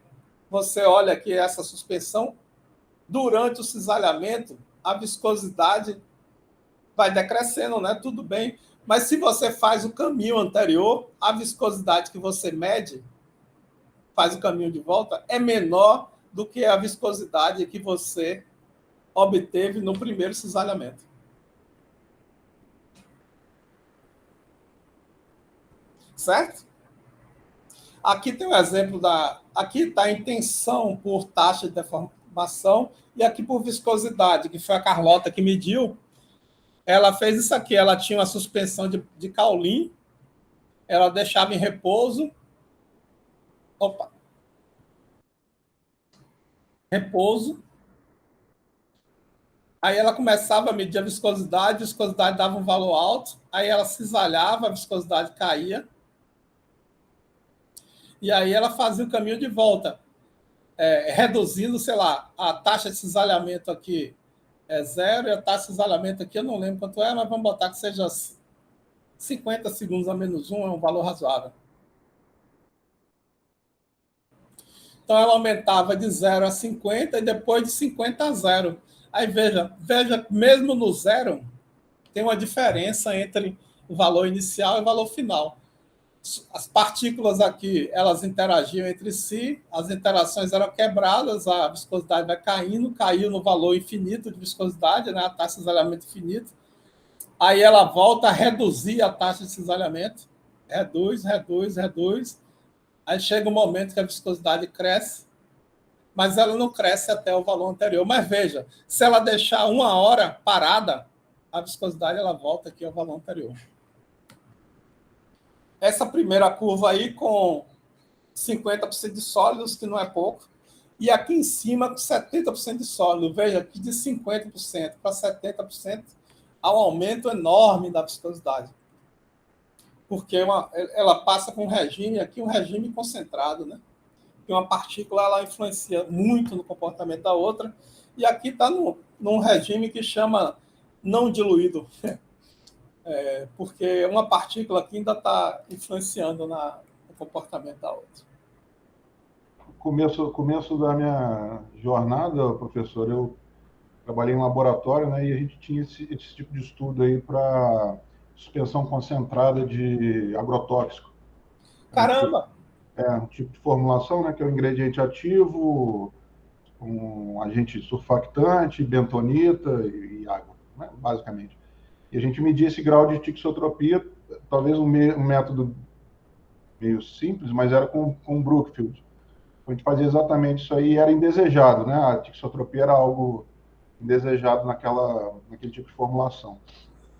olha aqui essa suspensão, durante o cisalhamento, a viscosidade vai decrescendo, né? Tudo bem. Mas se você faz o caminho anterior, a viscosidade que você mede, faz o caminho de volta, é menor do que a viscosidade que você obteve no primeiro cisalhamento. Certo? Aqui tem um exemplo aqui está a intenção por taxa de deformação e aqui por viscosidade, que foi a Carlota que mediu. Ela fez isso aqui, ela tinha uma suspensão de Caulin, ela deixava em repouso. Opa! Repouso. Aí ela começava a medir a viscosidade dava um valor alto, aí ela cisalhava, a viscosidade caía. E aí ela fazia o caminho de volta, reduzindo, sei lá, a taxa de cisalhamento aqui é 0 e a taxa de cisalhamento aqui eu não lembro quanto é, mas vamos botar que seja 50 segundos a menos 1, é um valor razoável. Então ela aumentava de 0 a 50 e depois de 50 a 0. Aí veja, mesmo no 0, tem uma diferença entre o valor inicial e o valor final. as partículas aqui, elas interagiam entre si, as interações eram quebradas, a viscosidade vai caindo, caiu no valor infinito de viscosidade, né, a taxa de cisalhamento infinito. Aí ela volta a reduzir a taxa de cisalhamento, reduz. Aí chega um momento que a viscosidade cresce, mas ela não cresce até o valor anterior. Mas veja, se ela deixar 1 hora parada, a viscosidade ela volta aqui ao valor anterior. Essa primeira curva aí com 50% de sólidos, que não é pouco, e aqui em cima com 70% de sólido. Veja, aqui de 50% para 70%, há um aumento enorme da viscosidade. Porque ela passa com um regime aqui, um regime concentrado, né? Que uma partícula ela influencia muito no comportamento da outra, e aqui está num regime que chama não diluído. Porque uma partícula aqui ainda está influenciando no comportamento da outra. Começo da minha jornada, professor, eu trabalhei em laboratório, né, e a gente tinha esse tipo de estudo aí para suspensão concentrada de agrotóxico. Caramba! Um tipo de formulação, né, que é um ingrediente ativo, um agente surfactante, bentonita e água, né, basicamente. E a gente media esse grau de tixotropia, talvez um método meio simples, mas era com Brookfield. A gente fazia exatamente isso aí e era indesejado, né? A tixotropia era algo indesejado naquele tipo de formulação.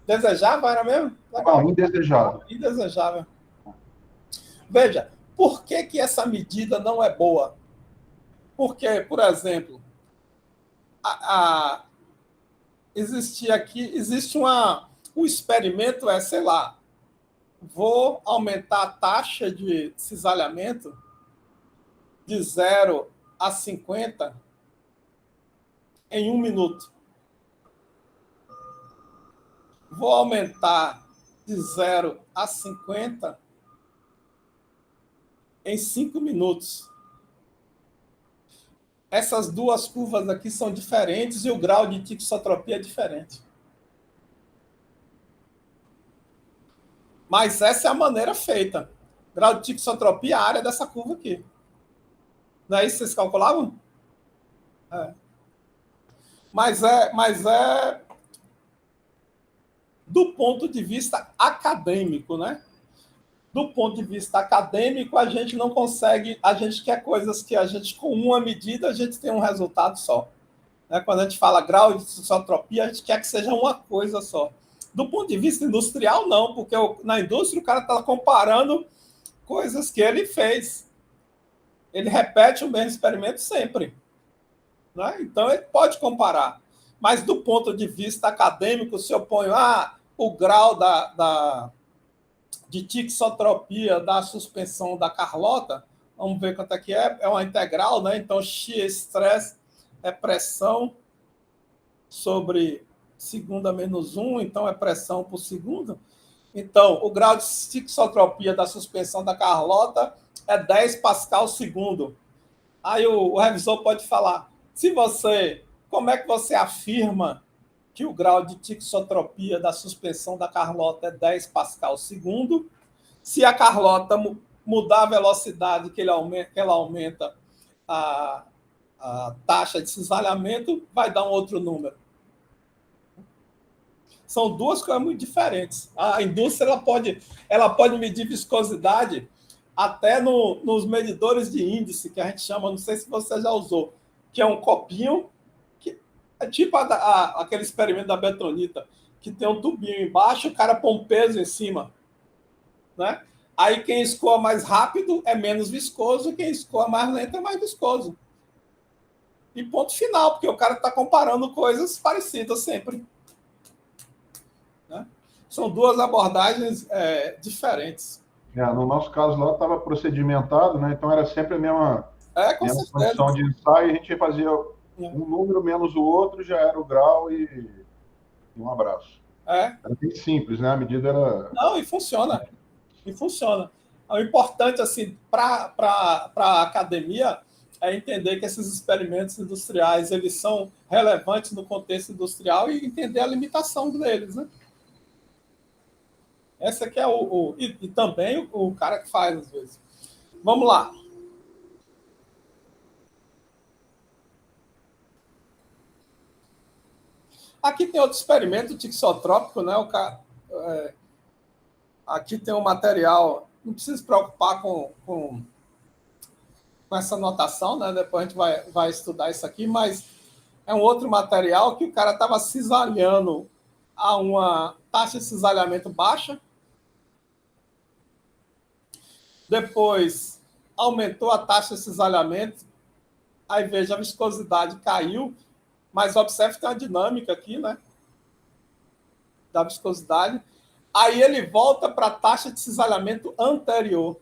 Desejava, era mesmo? Não, indesejado. Indesejável. Veja, por que essa medida não é boa? Porque, por exemplo, existe o experimento sei lá, vou aumentar a taxa de cisalhamento de 0 a 50 em 1 minuto. Vou aumentar de 0 a 50 em 5 minutos. Essas duas curvas aqui são diferentes e o grau de tixotropia é diferente. Mas essa é a maneira feita. Grau de tixotropia, a área dessa curva aqui. Não é isso que vocês calculavam? Mas é do ponto de vista acadêmico, né? Do ponto de vista acadêmico, a gente não consegue, a gente quer coisas que a gente, com uma medida, a gente tem um resultado só. Né? Quando a gente fala grau de tixotropia, a gente quer que seja uma coisa só. Do ponto de vista industrial, não, porque na indústria o cara está comparando coisas que ele fez. Ele repete o mesmo experimento sempre. Né? Então, ele pode comparar. Mas, do ponto de vista acadêmico, se eu ponho o grau de tixotropia da suspensão da Carlota, vamos ver quanto é que é. É uma integral, né? Então, X estresse é pressão sobre segunda menos 1, então é pressão por segundo. Então, o grau de tixotropia da suspensão da Carlota é 10 pascal segundo. Aí o revisor pode falar, como é que você afirma que o grau de tixotropia da suspensão da Carlota é 10 pascal segundo, se a Carlota mudar a velocidade que ela aumenta a taxa de cisalhamento, vai dar um outro número. São duas coisas muito diferentes. A indústria ela pode medir viscosidade até nos medidores de índice, que a gente chama, não sei se você já usou, que é um copinho, que é tipo aquele experimento da bentonita, que tem um tubinho embaixo, o cara põe um peso em cima. Né? Aí quem escoa mais rápido é menos viscoso, quem escoa mais lento é mais viscoso. E ponto final, porque o cara está comparando coisas parecidas sempre. Né? São duas abordagens diferentes. No nosso caso lá estava procedimentado, né? Então era sempre a mesma condição de ensaio, a gente fazia um número menos o outro, já era o grau e um abraço. Era bem simples, né? A medida era... Não, e funciona. O importante, assim, para a academia é entender que esses experimentos industriais eles são relevantes no contexto industrial e entender a limitação deles, né? Esse aqui é e também o cara que faz, às vezes. Vamos lá. Aqui tem outro experimento tixotrópico, né? Aqui tem um material, não precisa se preocupar com essa notação, né? Depois a gente vai estudar isso aqui, mas é um outro material que o cara estava cisalhando a uma taxa de cisalhamento baixa, depois aumentou a taxa de cisalhamento, aí veja, a viscosidade caiu, mas observe que tem uma dinâmica aqui, né? Da viscosidade. Aí ele volta para a taxa de cisalhamento anterior,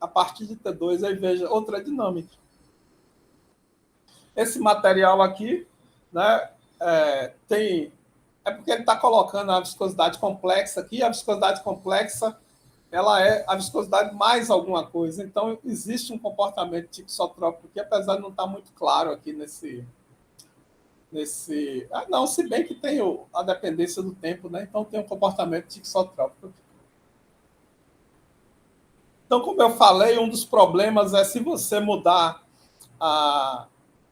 a partir de T2, aí veja outra dinâmica. Esse material aqui, né, é porque ele está colocando a viscosidade complexa aqui, a viscosidade complexa ela é a viscosidade mais alguma coisa. Então, existe um comportamento tixotrópico aqui, apesar de não estar muito claro aqui nesse... não, se bem que tem a dependência do tempo, né? Então tem um comportamento tixotrópico. Então, como eu falei, um dos problemas é se você mudar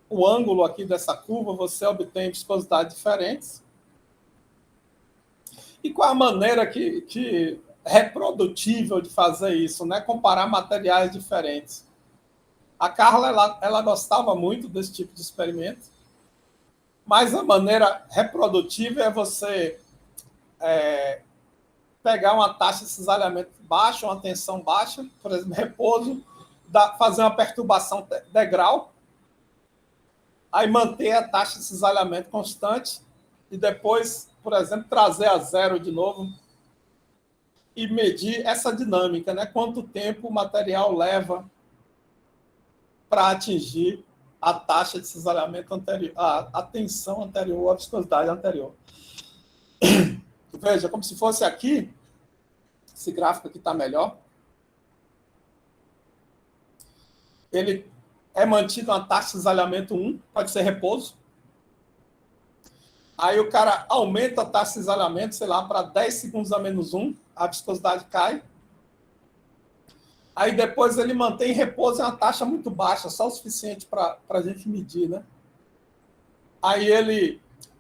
o ângulo aqui dessa curva, você obtém viscosidades diferentes. E qual a maneira que reprodutível de fazer isso, né? Comparar materiais diferentes. A Carla ela gostava muito desse tipo de experimento, mas a maneira reprodutível é você pegar uma taxa de cisalhamento baixa, uma tensão baixa, por exemplo, repouso, fazer uma perturbação degrau, aí manter a taxa de cisalhamento constante e depois, por exemplo, trazer a zero de novo e medir essa dinâmica, né? Quanto tempo o material leva para atingir a taxa de cisalhamento anterior, a tensão anterior, a viscosidade anterior. Veja, como se fosse aqui, esse gráfico aqui está melhor. Ele é mantido uma taxa de cisalhamento 1, pode ser repouso. Aí o cara aumenta a taxa de cisalhamento, sei lá, para 10 segundos a menos 1, a viscosidade cai. Aí depois ele mantém repouso em uma taxa muito baixa, só o suficiente para a gente medir, né? Aí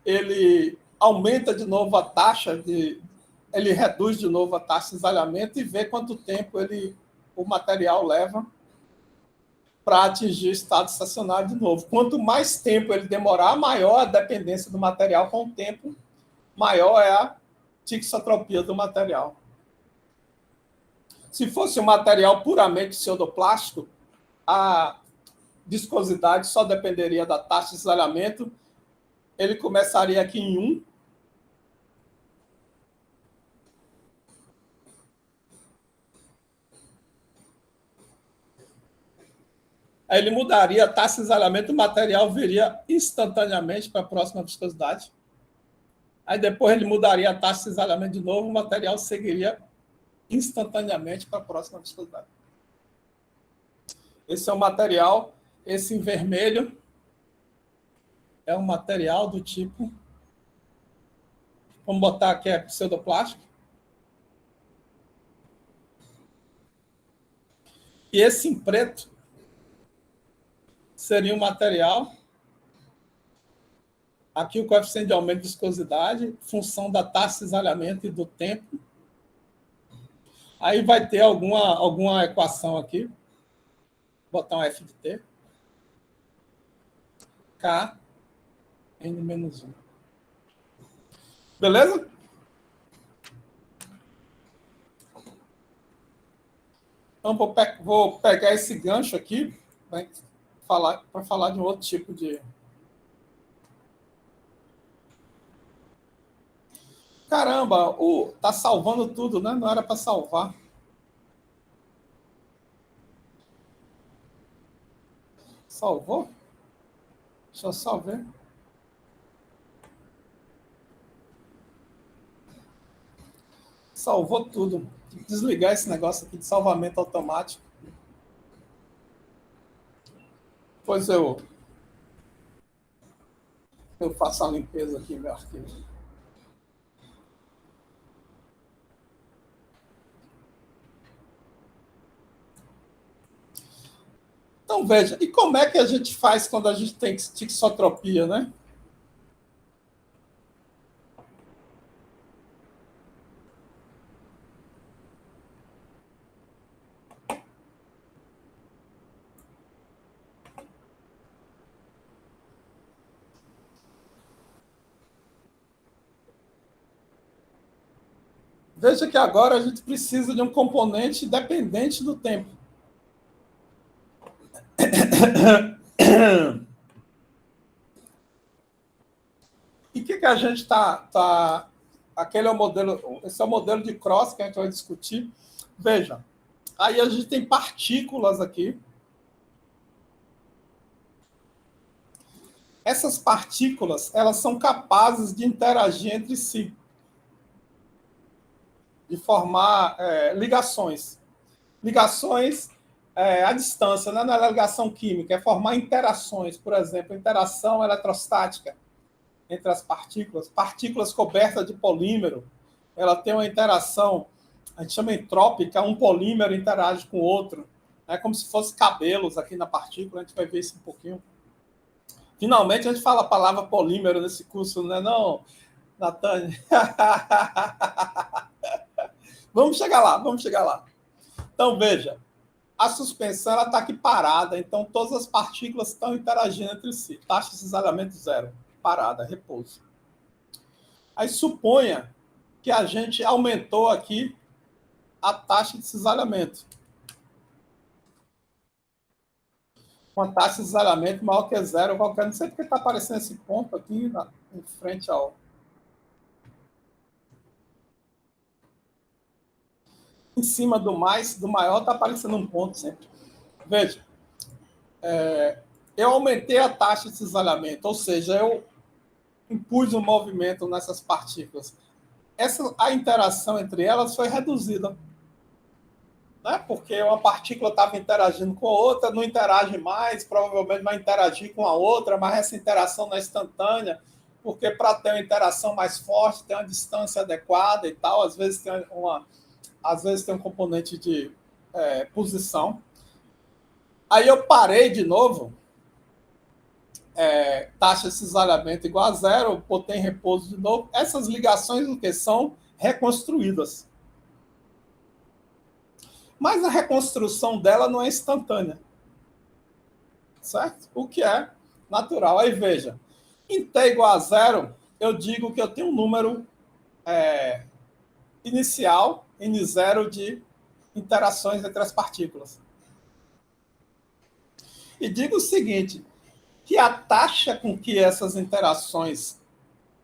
ele aumenta de novo a taxa, ele reduz de novo a taxa de cisalhamento e vê quanto tempo o material leva para atingir o estado estacionário de novo. Quanto mais tempo ele demorar, maior a dependência do material com o tempo, maior é a tixotropia do material. Se fosse um material puramente pseudoplástico, a viscosidade só dependeria da taxa de cisalhamento. Ele começaria aqui em 1. Aí ele mudaria a taxa de cisalhamento, o material viria instantaneamente para a próxima viscosidade. Aí depois ele mudaria a taxa de cisalhamento de novo, o material seguiria instantaneamente para a próxima viscosidade. Esse é um material, esse em vermelho é um material do tipo, vamos botar aqui é pseudoplástico. E esse em preto seria um material, aqui o coeficiente de aumento de viscosidade, função da taxa de cisalhamento e do tempo. Aí vai ter alguma equação aqui. Vou botar um F de T. K, N menos 1. Beleza? Então, vou pegar esse gancho aqui para falar de um outro tipo de... Caramba, tá salvando tudo, né? Não era para salvar. Salvou? Deixa eu só ver. Salvou tudo. Tem que desligar esse negócio aqui de salvamento automático. Depois eu faço a limpeza aqui no meu arquivo. Então, veja, e como é que a gente faz quando a gente tem tixotropia, né? Veja que agora a gente precisa de um componente dependente do tempo. E o que a gente está... Aquele é o modelo... Esse é o modelo de Cross que a gente vai discutir. Veja, aí a gente tem partículas aqui. Essas partículas, elas são capazes de interagir entre si, de formar ligações. Ligações à distância, né? Não é ligação química, é formar interações. Por exemplo, interação eletrostática entre as partículas. Partículas cobertas de polímero, ela tem uma interação, a gente chama entrópica, um polímero interage com o outro. É como se fosse cabelos aqui na partícula, a gente vai ver isso um pouquinho. Finalmente a gente fala a palavra polímero nesse curso, não é não, Natânia? Vamos chegar lá. Então, veja, a suspensão está aqui parada, então todas as partículas estão interagindo entre si. Taxa de cisalhamento zero, parada, repouso. Aí suponha que a gente aumentou aqui a taxa de cisalhamento. Uma taxa de cisalhamento maior que zero, qualquer. Não sei porque está aparecendo esse ponto aqui em frente ao... Em cima do maior, está aparecendo um ponto sempre. Veja, eu aumentei a taxa de cisalhamento, ou seja, eu impus um movimento nessas partículas. A interação entre elas foi reduzida. Né? Porque uma partícula estava interagindo com a outra, não interage mais, provavelmente vai interagir com a outra, mas essa interação não é instantânea, porque para ter uma interação mais forte, tem uma distância adequada e tal, às vezes tem um componente de posição. Aí eu parei de novo, taxa de cisalhamento igual a zero, botei em repouso de novo. Essas ligações, o que são reconstruídas. Mas a reconstrução dela não é instantânea. Certo? O que é natural. Aí veja, em t igual a zero, eu digo que eu tenho um número inicial, N0, de interações entre as partículas. E digo o seguinte, que a taxa com que essas interações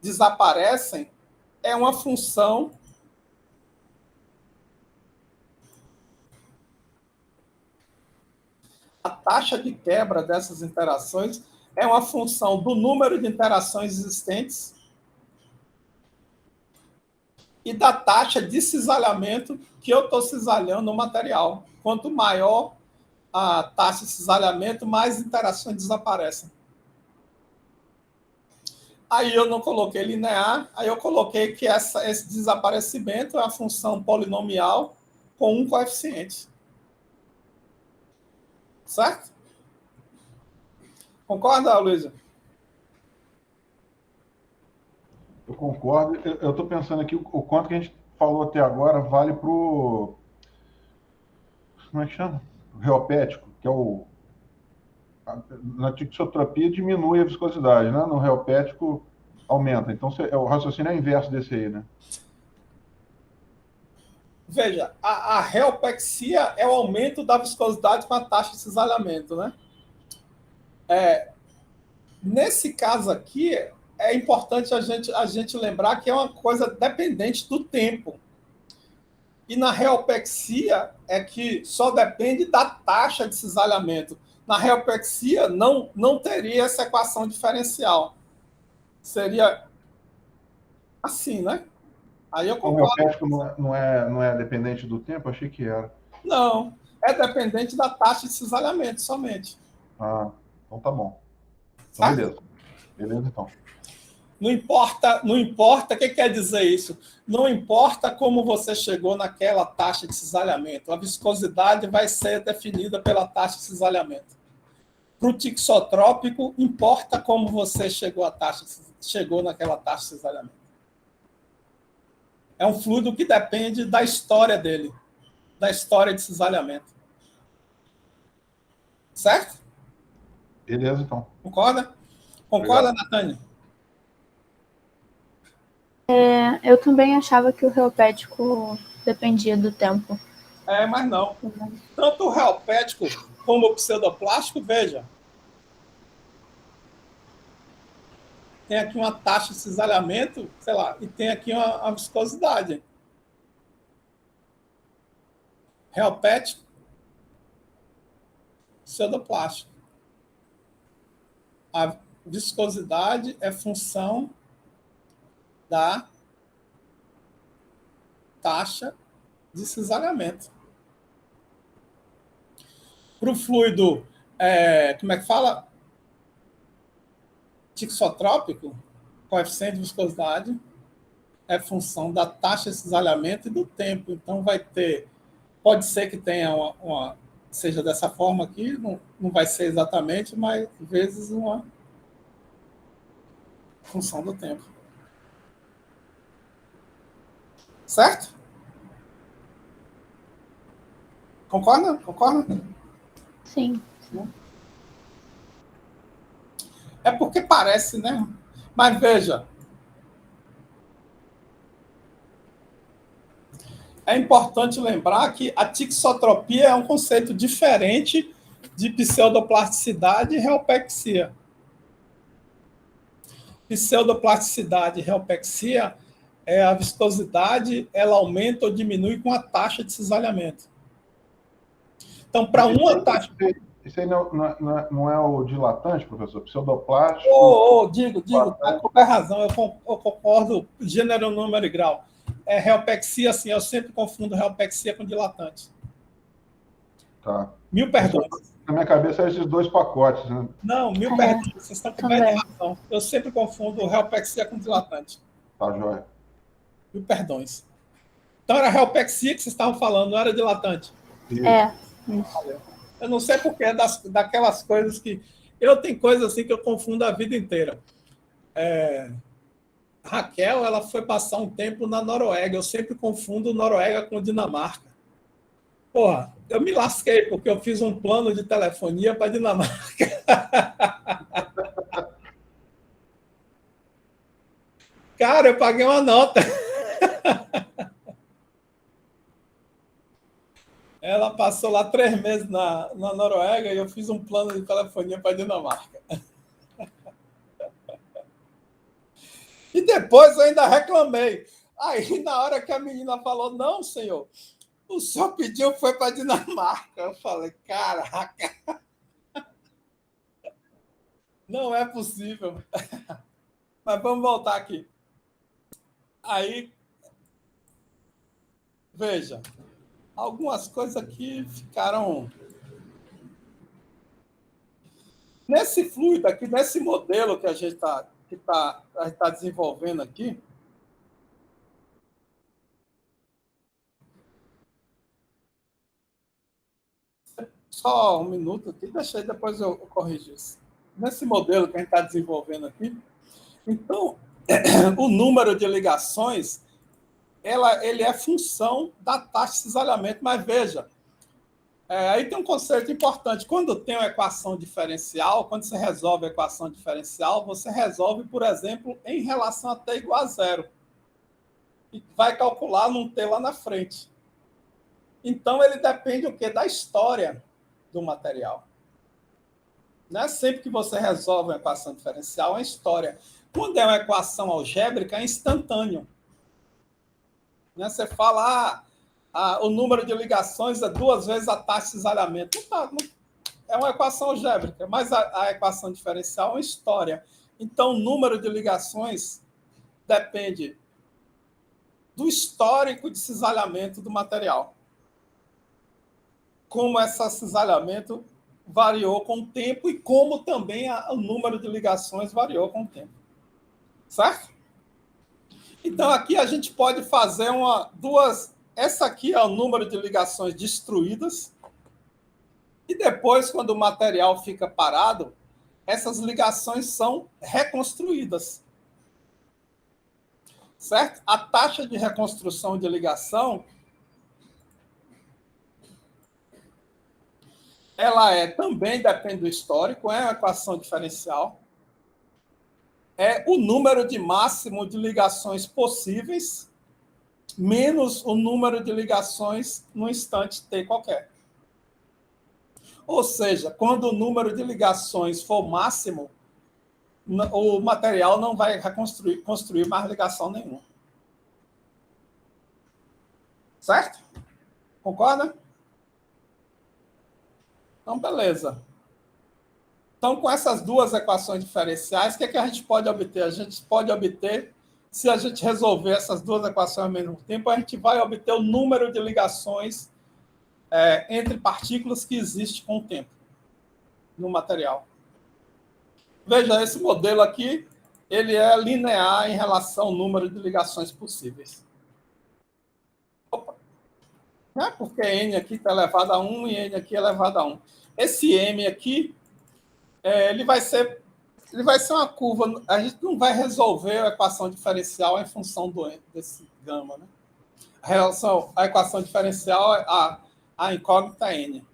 desaparecem é uma função a taxa de quebra dessas interações é uma função do número de interações existentes e da taxa de cisalhamento que eu estou cisalhando no material. Quanto maior a taxa de cisalhamento, mais interações desaparecem. Aí eu não coloquei linear, aí eu coloquei que esse desaparecimento é a função polinomial com um coeficiente. Certo? Concorda, Luísa? Eu concordo. Eu estou pensando aqui o quanto que a gente falou até agora vale para o... Como é que chama? O reopético, que é o... Na tixotropia diminui a viscosidade, né? No reopético aumenta. Então o raciocínio é o inverso desse aí, né? Veja, a reopexia é o aumento da viscosidade com a taxa de cisalhamento, né? Nesse caso aqui, é importante a gente lembrar que é uma coisa dependente do tempo. E na reopexia é que só depende da taxa de cisalhamento. Na reopexia não teria essa equação diferencial. Seria assim, né? Aí eu concordo. O reopético não é dependente do tempo? Achei que era. Não, é dependente da taxa de cisalhamento somente. Ah, então tá bom. Então, beleza. Beleza, então. Não importa, o que quer dizer isso? Não importa como você chegou naquela taxa de cisalhamento. A viscosidade vai ser definida pela taxa de cisalhamento. para o tixotrópico, importa como você chegou naquela taxa de cisalhamento. É um fluido que depende da história dele, da história de cisalhamento. Certo? Beleza, então. Concorda? Concorda, Natânia? Eu também achava que o reopético dependia do tempo. Mas não. Tanto o reopético como o pseudoplástico, veja, tem aqui uma taxa de cisalhamento, sei lá, e tem aqui uma viscosidade. Reopético, pseudoplástico. A viscosidade é função da taxa de cisalhamento. Para o fluido, como é que fala? Tixotrópico, coeficiente de viscosidade é função da taxa de cisalhamento e do tempo. Então, pode ser que tenha seja dessa forma aqui, não vai ser exatamente, mas vezes uma função do tempo. Certo? Concorda? Concorda? Sim. É porque parece, né? Mas veja, é importante lembrar que a tixotropia é um conceito diferente de pseudoplasticidade e reopexia. Pseudoplasticidade e reopexia é a viscosidade, ela aumenta ou diminui com a taxa de cisalhamento. Então, para uma taxa... Isso aí não é o dilatante, professor? Pseudoplástico... Digo, tá com qualquer razão, eu concordo, gênero, número e grau. Reopexia, assim, eu sempre confundo reopexia com dilatante. Tá. 1000 perdões. Na minha cabeça, eram esses dois pacotes, né? Não, 1000 perdões, vocês estão com bem razão. Eu sempre confundo reopexia com dilatante. Tá, joia. 1000 perdões. Então, era reopexia que vocês estavam falando, não era dilatante? Isso. Eu não sei porque é daquelas coisas que... Eu tenho coisas assim que eu confundo a vida inteira. Raquel, ela foi passar um tempo na Noruega. Eu sempre confundo Noruega com Dinamarca. Porra, eu me lasquei porque eu fiz um plano de telefonia para Dinamarca. Cara, eu paguei uma nota. Ela passou lá 3 meses na Noruega e eu fiz um plano de telefonia para Dinamarca. E depois eu ainda reclamei. Aí, na hora que a menina falou, não, senhor, o senhor pediu foi para Dinamarca. Eu falei, caraca, não é possível. Mas vamos voltar aqui. Aí, veja, algumas coisas aqui ficaram... Nesse fluido aqui, nesse modelo que a gente está desenvolvendo aqui, só um minuto aqui, deixa aí, depois eu corrijo isso. Nesse modelo que a gente está desenvolvendo aqui, então, o número de ligações, ele é função da taxa de cisalhamento, mas veja, aí tem um conceito importante. Quando tem uma equação diferencial, quando você resolve a equação diferencial, você resolve, por exemplo, em relação a t igual a 0. E vai calcular num t lá na frente. Então, ele depende o quê? Da história do material. Não é sempre que você resolve uma equação diferencial, é história. Quando é uma equação algébrica, é instantâneo. Você fala, o número de ligações é 2 vezes a taxa de cisalhamento. É uma equação algébrica, mas a equação diferencial é uma história. Então, o número de ligações depende do histórico de cisalhamento do material. Como esse cisalhamento variou com o tempo e como também o número de ligações variou com o tempo. Certo? Então, aqui a gente pode fazer duas... Essa aqui é o número de ligações destruídas. E depois, quando o material fica parado, essas ligações são reconstruídas. Certo? A taxa de reconstrução de ligação, ela também depende do histórico, é uma equação diferencial. É o número de máximo de ligações possíveis menos o número de ligações no instante t qualquer. Ou seja, quando o número de ligações for máximo, o material não vai construir mais ligação nenhuma. Certo? Concorda? Então, beleza. Então, com essas duas equações diferenciais, o que a gente pode obter? A gente pode obter, se a gente resolver essas duas equações ao mesmo tempo, a gente vai obter o número de ligações entre partículas que existe com o tempo no material. Veja, esse modelo aqui, ele é linear em relação ao número de ligações possíveis. Opa. Porque N aqui está elevado a 1 e N aqui é elevado a 1. Esse M aqui, ele vai ser uma curva. A gente não vai resolver a equação diferencial em função desse gama. Né? A equação diferencial é a incógnita N.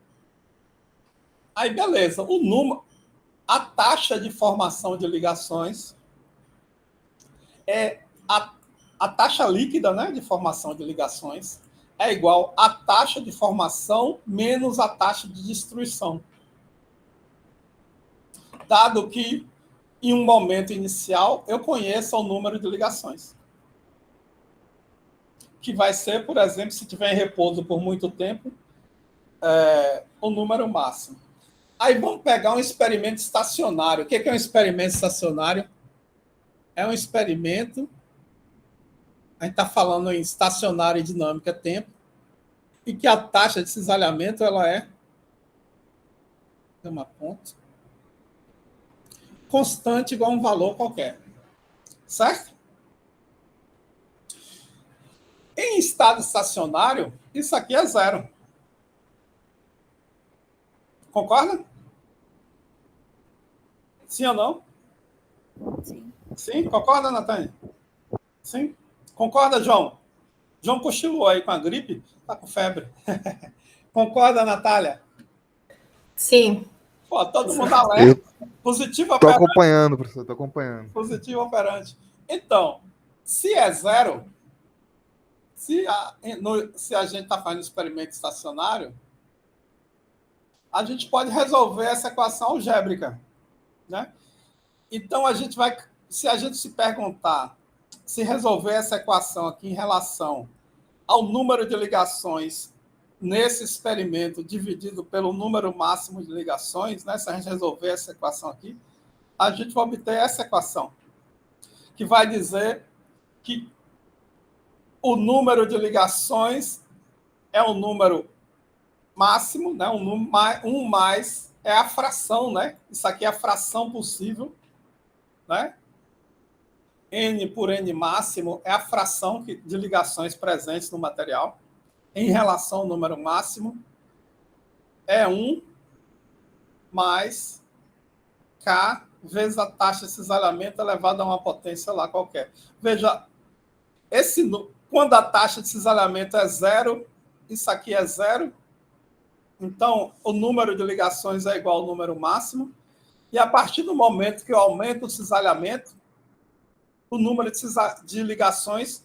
Aí, beleza. A taxa de formação de ligações a taxa líquida, né, de formação de ligações é igual à taxa de formação menos a taxa de destruição. Dado que, em um momento inicial, eu conheço o número de ligações. Que vai ser, por exemplo, se tiver em repouso por muito tempo, o número máximo. Aí vamos pegar um experimento estacionário. O que é um experimento estacionário? É um experimento, a gente está falando em estacionário e dinâmica tempo, e que a taxa de cisalhamento ela é uma conta constante igual a um valor qualquer. Certo? Em estado estacionário, isso aqui é zero. Concorda? Sim ou não? Sim. Sim? Concorda, Natânia? Sim? Concorda, João? João cochilou aí com a gripe, tá com febre. Concorda, Natália? Sim. Pô, todo mundo alerta. Positivo operante. Estou acompanhando, professor, estou acompanhando. Positivo operante. Então, se é zero, se a gente está fazendo experimento estacionário, a gente pode resolver essa equação algébrica. Né? Então, se a gente se perguntar, se resolver essa equação aqui em relação ao número de ligações nesse experimento dividido pelo número máximo de ligações, né? Se a gente resolver essa equação aqui, a gente vai obter essa equação, que vai dizer que o número de ligações é um número máximo, né? Um mais é a fração, né? Isso aqui é a fração possível, né? N por N máximo é a fração de ligações presentes no material em relação ao número máximo. É 1 mais K vezes a taxa de cisalhamento elevada a uma potência lá qualquer. Veja, quando a taxa de cisalhamento é zero, isso aqui é zero. Então, o número de ligações é igual ao número máximo. E a partir do momento que eu aumento o cisalhamento, o número de ligações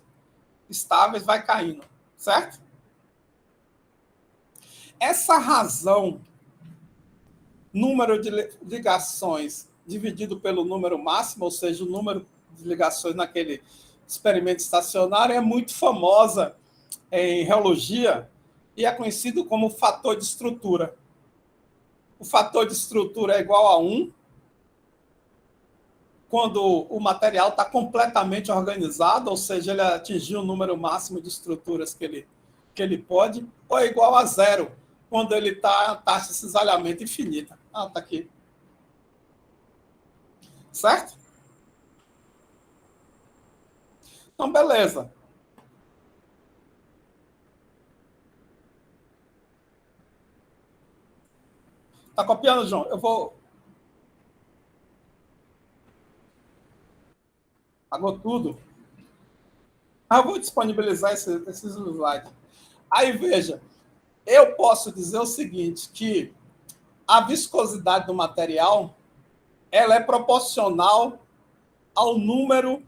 estáveis vai caindo, certo? Essa razão, número de ligações dividido pelo número máximo, ou seja, o número de ligações naquele experimento estacionário, é muito famosa em reologia e é conhecido como fator de estrutura. O fator de estrutura é igual a 1, quando o material está completamente organizado, ou seja, ele atingiu o número máximo de estruturas que ele pode, ou é igual a 0, quando ele está em taxa de cisalhamento infinita. Ah, está aqui. Certo? Então, beleza. Tá copiando, João? Eu vou... Pagou tudo. Eu vou disponibilizar esses slides. Aí, veja, eu posso dizer o seguinte, que a viscosidade do material ela é proporcional ao número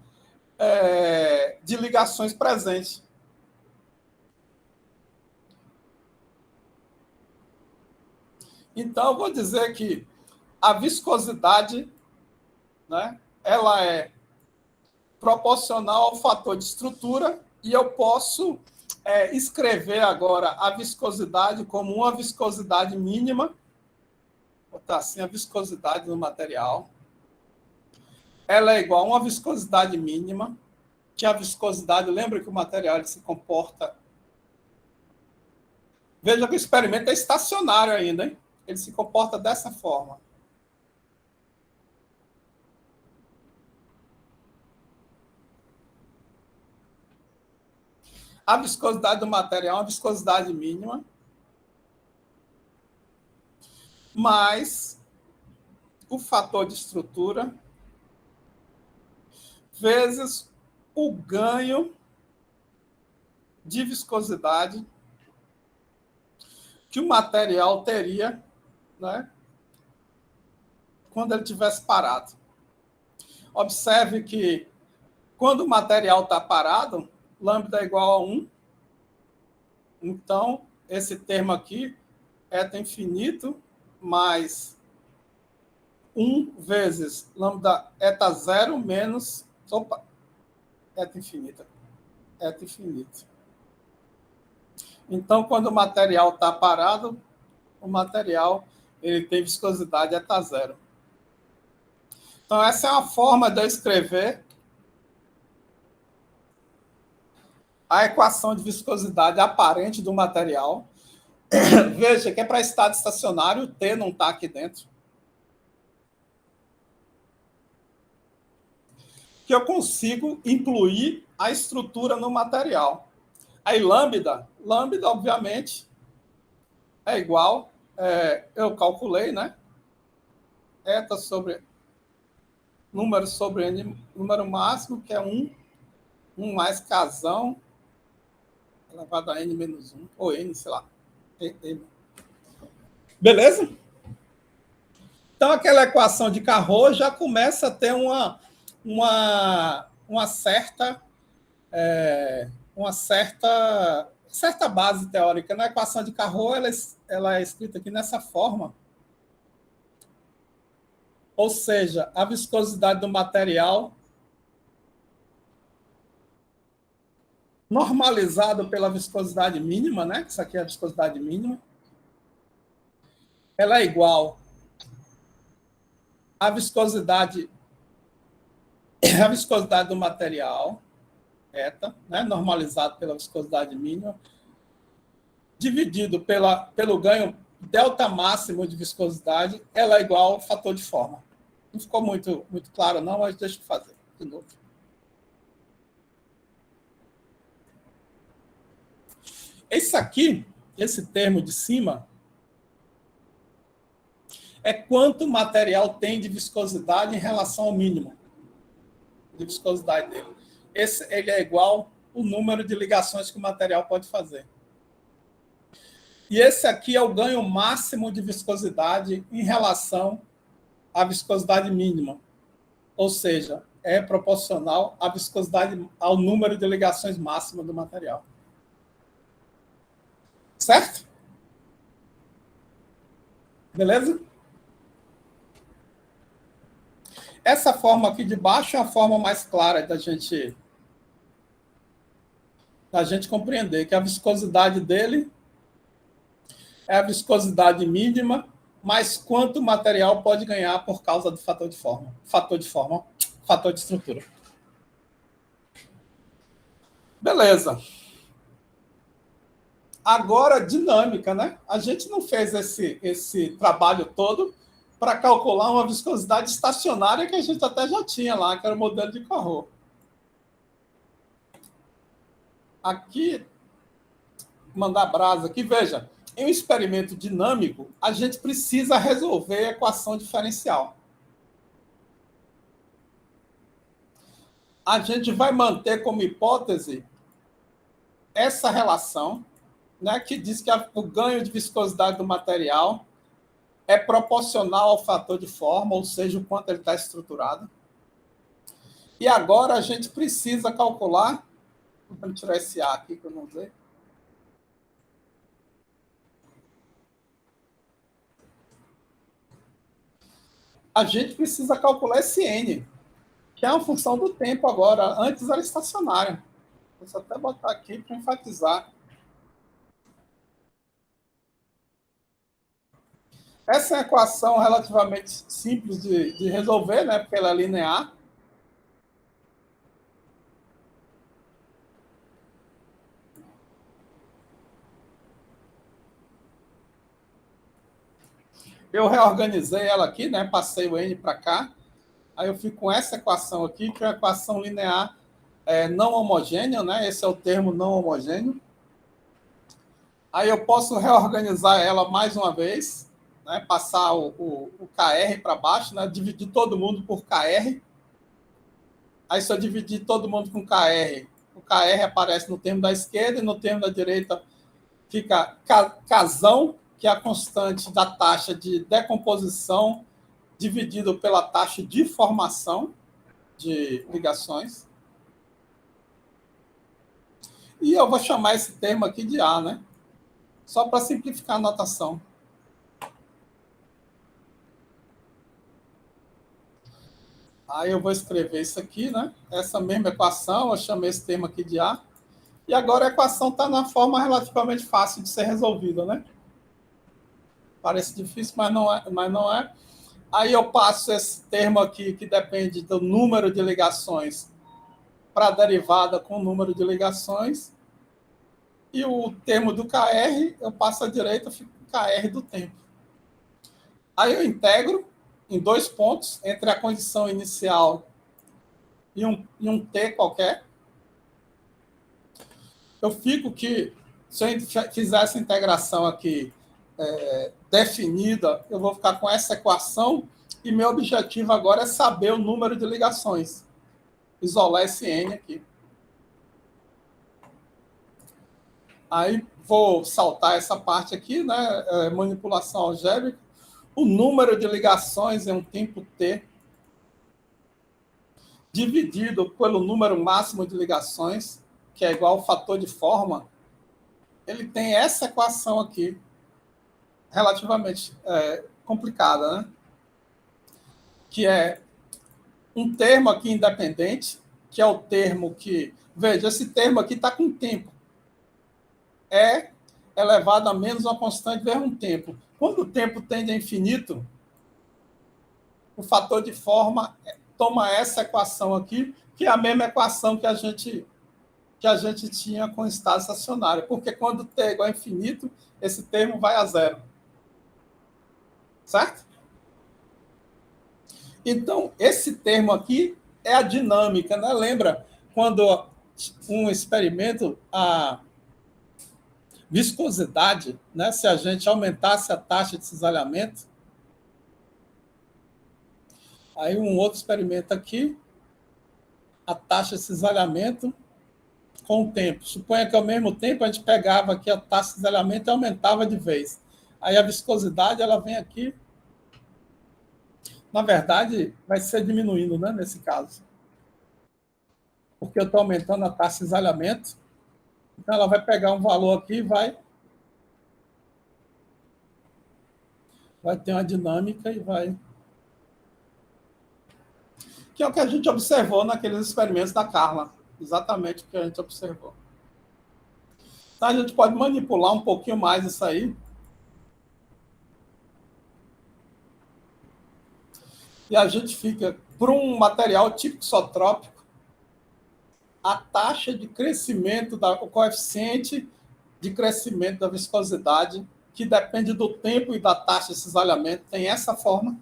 de ligações presentes. Então, eu vou dizer que a viscosidade, né, ela é proporcional ao fator de estrutura e eu posso escrever agora a viscosidade como uma viscosidade mínima. Vou botar assim, a viscosidade do material. Ela é igual a uma viscosidade mínima, que a viscosidade, lembra que o material ele se comporta... Veja que o experimento é estacionário ainda, hein? Ele se comporta dessa forma. A viscosidade do material é uma viscosidade mínima, mais o fator de estrutura vezes o ganho de viscosidade que o material teria, né, quando ele tivesse parado. Observe que quando o material está parado, lambda é igual a 1. Então, esse termo aqui, eta infinito, mais 1 vezes lambda eta 0 menos... Opa! Eta infinita. Eta infinito. Então, quando o material está parado, o material ele tem viscosidade eta 0. Então, essa é uma forma de eu escrever a equação de viscosidade aparente do material. Veja que é para estado estacionário, o T não está aqui dentro. Que eu consigo incluir a estrutura no material. Aí, lambda, obviamente, é igual, eu calculei, né? Eta sobre número sobre n, número máximo, que é 1 mais casão, elevado a n menos 1, ou n, sei lá. Beleza? Então, aquela equação de Carrot já começa a ter uma certa base teórica. Na equação de Carrot, ela é escrita aqui nessa forma. Ou seja, a viscosidade do material normalizado pela viscosidade mínima, né? Isso aqui é a viscosidade mínima. Ela é igual à viscosidade do material, eta, né? Normalizado pela viscosidade mínima, dividido pelo ganho delta máximo de viscosidade, ela é igual ao fator de forma. Não ficou muito claro, não, mas deixa eu fazer de novo. Esse aqui, esse termo de cima, é quanto o material tem de viscosidade em relação ao mínimo de viscosidade dele. Ele é igual ao número de ligações que o material pode fazer. E esse aqui é o ganho máximo de viscosidade em relação à viscosidade mínima. Ou seja, é proporcional à viscosidade, ao número de ligações máximas do material. Certo? Beleza? Essa forma aqui de baixo é a forma mais clara da gente compreender que a viscosidade dele é a viscosidade mínima, mais quanto o material pode ganhar por causa do fator de estrutura. Beleza. Agora, dinâmica, né? A gente não fez esse trabalho todo para calcular uma viscosidade estacionária que a gente até já tinha lá, que era o modelo de Carrot. Aqui, mandar brasa aqui, veja, em um experimento dinâmico, a gente precisa resolver a equação diferencial. A gente vai manter como hipótese essa relação, né, que diz que o ganho de viscosidade do material é proporcional ao fator de forma, ou seja, o quanto ele está estruturado. E agora a gente precisa calcular, vamos tirar esse A aqui que eu não usei. A gente precisa calcular esse N, que é uma função do tempo agora. Antes era estacionária. Vou até botar aqui para enfatizar. Essa é uma equação relativamente simples de resolver, né? Porque ela é linear. Eu reorganizei ela aqui, né? Passei o N para cá. Aí eu fico com essa equação aqui, que é a equação linear não homogênea, né? Esse é o termo não homogêneo. Aí eu posso reorganizar ela mais uma vez, né? Passar o KR para baixo, né? Dividir todo mundo por KR. Aí se eu dividir todo mundo com KR, o KR aparece no termo da esquerda e no termo da direita fica casão, que é a constante da taxa de decomposição dividido pela taxa de formação de ligações. E eu vou chamar esse termo aqui de A, né? Só para simplificar a notação. Aí eu vou escrever isso aqui, né? Essa mesma equação, eu chamei esse termo aqui de A. E agora a equação está na forma relativamente fácil de ser resolvida, né? Parece difícil, mas não é. Aí eu passo esse termo aqui, que depende do número de ligações, para a derivada com o número de ligações. E o termo do KR, eu passo à direita, fica o KR do tempo. Aí eu integro em 2 pontos, entre a condição inicial e um T qualquer. Eu fico que, se eu fizer essa integração aqui definida, eu vou ficar com essa equação e meu objetivo agora é saber o número de ligações. Isolar esse N aqui. Aí vou saltar essa parte aqui, né? Manipulação algébrica. O número de ligações é um tempo T dividido pelo número máximo de ligações, que é igual ao fator de forma. Ele tem essa equação aqui, relativamente complicada, né? Que é um termo aqui independente, que é o termo que... Veja, esse termo aqui está com tempo. É elevado a menos uma constante vezes um tempo. Quando o tempo tende a infinito, o fator de forma toma essa equação aqui, que é a mesma equação que a gente tinha com o estado estacionário. Porque quando t é igual a infinito, esse termo vai a zero. Certo? Então, esse termo aqui é a dinâmica, né? Lembra quando um experimento, a viscosidade, né? Se a gente aumentasse a taxa de cisalhamento, aí um outro experimento aqui, a taxa de cisalhamento com o tempo. Suponha que ao mesmo tempo a gente pegava aqui a taxa de cisalhamento e aumentava de vez. Aí a viscosidade, ela vem aqui. Na verdade, vai ser diminuindo, né, nesse caso. Porque eu estou aumentando a taxa de cisalhamento. Então, ela vai pegar um valor aqui e vai ter uma dinâmica e vai... Que é o que a gente observou naqueles experimentos da Carla. Exatamente o que a gente observou. Então, a gente pode manipular um pouquinho mais isso aí. E a gente fica, para um material típico isotrópico, a taxa de crescimento, o coeficiente de crescimento da viscosidade, que depende do tempo e da taxa de cisalhamento, tem essa forma.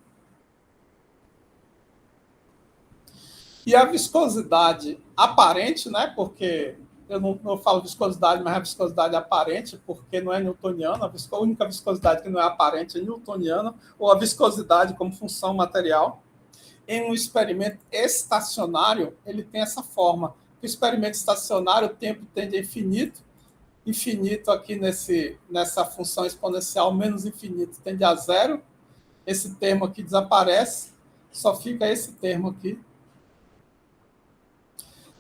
E a viscosidade aparente, né, porque eu não falo viscosidade, mas a viscosidade aparente, porque não é newtoniana, a única viscosidade que não é aparente é newtoniana, ou a viscosidade como função material. Em um experimento estacionário, ele tem essa forma. O experimento estacionário, o tempo tende a infinito, infinito aqui nessa função exponencial, menos infinito tende a zero, esse termo aqui desaparece, só fica esse termo aqui.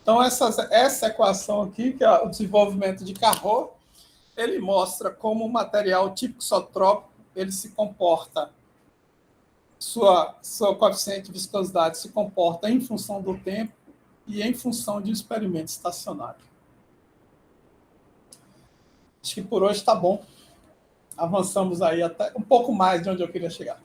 Então, essa equação aqui, que é o desenvolvimento de Carnot, ele mostra como o material típico isotrópico ele se comporta, sua coeficiente de viscosidade se comporta em função do tempo e em função de um experimento estacionário. Acho que por hoje está bom. Avançamos aí até um pouco mais de onde eu queria chegar.